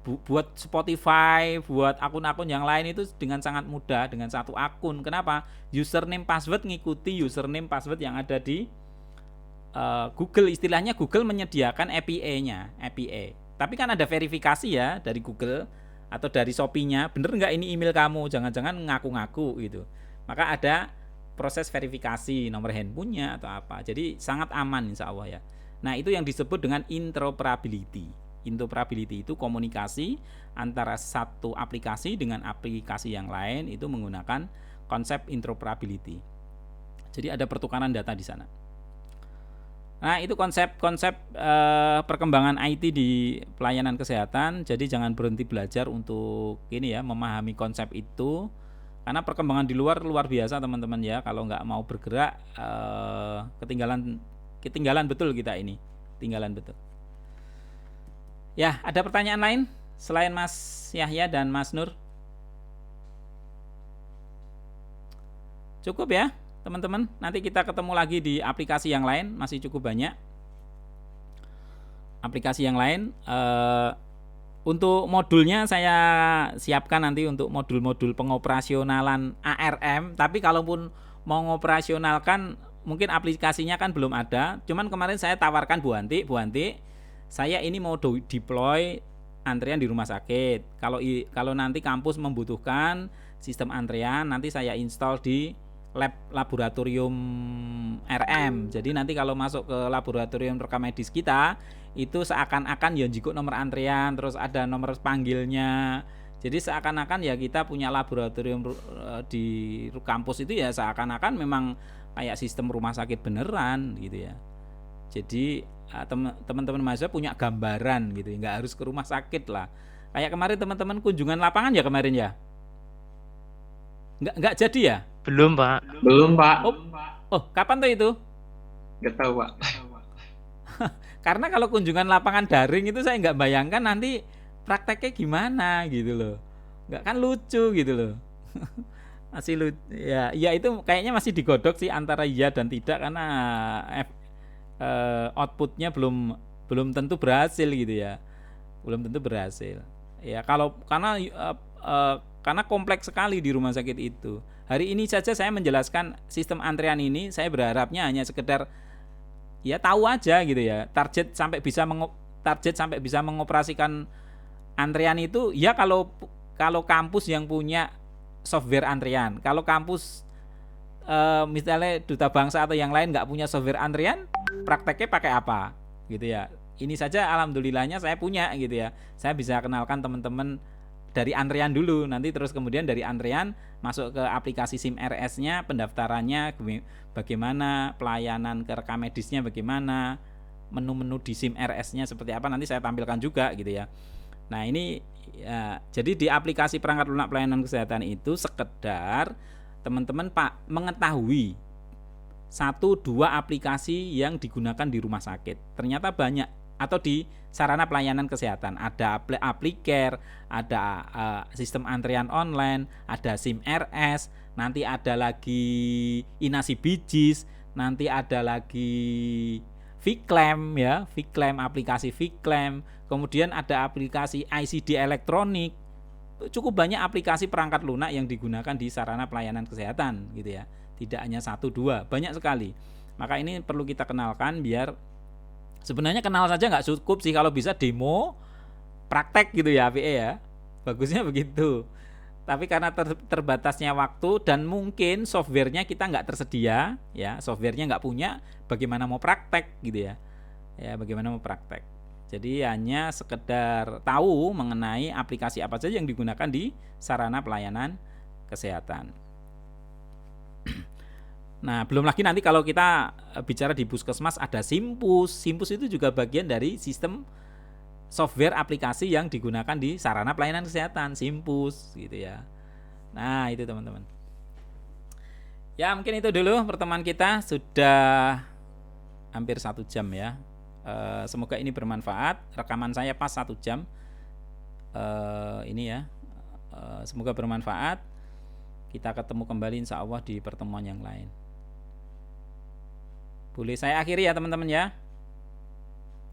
buat Spotify, buat akun-akun yang lain itu dengan sangat mudah dengan satu akun. Kenapa? Username password ngikuti username password yang ada di Google. Istilahnya Google menyediakan API-nya, API. Tapi kan ada verifikasi ya dari Google atau dari Shopee-nya, bener nggak ini email kamu, jangan-jangan ngaku-ngaku gitu. Maka ada proses verifikasi nomor handphonenya atau apa. Jadi sangat aman insya Allah ya. Nah itu yang disebut dengan interoperability. Interoperability itu komunikasi antara satu aplikasi dengan aplikasi yang lain itu menggunakan konsep interoperability. Jadi ada pertukaran data di sana. Nah itu konsep perkembangan IT di pelayanan kesehatan. Jadi jangan berhenti belajar untuk ini ya, memahami konsep itu. Karena perkembangan di luar biasa teman-teman ya. Kalau nggak mau bergerak ketinggalan betul kita ini, ketinggalan betul. Ya, ada pertanyaan lain selain Mas Yahya dan Mas Nur? Cukup ya teman-teman, nanti kita ketemu lagi di aplikasi yang lain, masih cukup banyak aplikasi yang lain. Untuk modulnya saya siapkan nanti untuk modul-modul pengoperasionalan ARM. Tapi kalaupun mau ngoperasionalkan mungkin aplikasinya kan belum ada. Cuman kemarin saya tawarkan Bu Anti, saya ini mau deploy antrian di rumah sakit. Kalau nanti kampus membutuhkan sistem antrian, nanti saya install di laboratorium RM. Jadi nanti kalau masuk ke laboratorium rekam medis kita itu seakan-akan ya jikuk nomor antrian, terus ada nomor panggilnya. Jadi seakan-akan ya kita punya laboratorium di kampus itu ya seakan-akan memang kayak sistem rumah sakit beneran gitu ya. Jadi teman-teman mahasiswa punya gambaran gitu, nggak harus ke rumah sakit lah. Kayak kemarin teman-teman kunjungan lapangan ya kemarin ya. Nggak jadi ya? Belum, Pak. Belum, Pak. Oh, kapan tuh itu? Nggak tahu, Pak. Karena kalau kunjungan lapangan daring itu saya nggak bayangkan nanti prakteknya gimana gitu loh. Nggak kan lucu gitu loh. Masih lucu. Ya itu kayaknya masih digodok sih antara iya dan tidak karena outputnya belum tentu berhasil gitu ya. Belum tentu berhasil. Ya karena kompleks sekali di rumah sakit itu. Hari ini saja saya menjelaskan sistem antrean ini, saya berharapnya hanya sekedar ya tahu aja gitu ya. Target sampai bisa mengoperasikan antrean itu ya kalau kampus yang punya software antrean. Kalau kampus misalnya Duta Bangsa atau yang lain nggak punya software antrean, prakteknya pakai apa gitu ya. Ini saja alhamdulillahnya saya punya gitu ya. Saya bisa kenalkan teman-teman dari antrean dulu, nanti terus kemudian dari antrean masuk ke aplikasi SIM RS-nya, pendaftarannya bagaimana, pelayanan ke rekam medisnya bagaimana, menu-menu di SIM RS-nya seperti apa, nanti saya tampilkan juga gitu ya. Nah ini ya, jadi di aplikasi perangkat lunak pelayanan kesehatan itu sekedar teman-teman mengetahui 1-2 aplikasi yang digunakan di rumah sakit. Ternyata banyak, atau di sarana pelayanan kesehatan ada Aplicare, ada sistem antrian online, ada SIM RS, nanti ada lagi Inasi Bijis, nanti ada lagi Viclaim ya, Viclaim, aplikasi Viclaim, kemudian ada aplikasi ICD elektronik. Cukup banyak aplikasi perangkat lunak yang digunakan di sarana pelayanan kesehatan gitu ya. Tidak hanya 1-2, banyak sekali. Maka ini perlu kita kenalkan biar sebenarnya kenal saja nggak cukup sih, kalau bisa demo praktek gitu ya APE ya, bagusnya begitu. Tapi karena terbatasnya waktu dan mungkin softwarenya kita nggak tersedia ya, softwarenya nggak punya, bagaimana mau praktek gitu ya, bagaimana mau praktek. Jadi hanya sekedar tahu mengenai aplikasi apa saja yang digunakan di sarana pelayanan kesehatan. Nah, belum lagi nanti kalau kita bicara di puskesmas ada Simpus. Simpus itu juga bagian dari sistem software aplikasi yang digunakan di sarana pelayanan kesehatan, Simpus gitu ya. Nah, itu teman-teman. Ya, mungkin itu dulu pertemuan kita. Sudah hampir 1 jam ya. Semoga ini bermanfaat. Rekaman saya pas 1 jam. Ini ya. Semoga bermanfaat. Kita ketemu kembali insya Allah di pertemuan yang lain. Boleh saya akhiri ya teman-teman ya.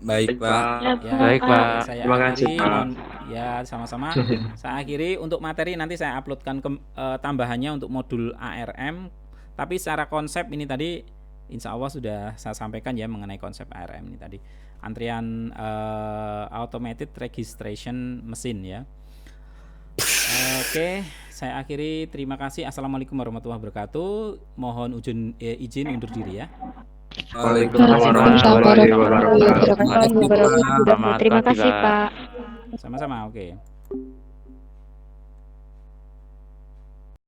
Baik, Pak. Ya, Baik, Pak. Saya Terima kasih, akhiri, Pak. ya sama-sama. Saya akhiri untuk materi nanti saya uploadkan tambahannya untuk modul ARM. Tapi secara konsep ini tadi insya Allah sudah saya sampaikan ya mengenai konsep ARM ini tadi. Antrian automated registration mesin ya. Oke, saya akhiri. Terima kasih. Assalamualaikum warahmatullahi wabarakatuh. Mohon izin undur diri ya. Waalaikumsalam warahmatullahi wabarakatuh. Selamat Terima pagi, kasih, Pak. Pak. Sama-sama. Oke.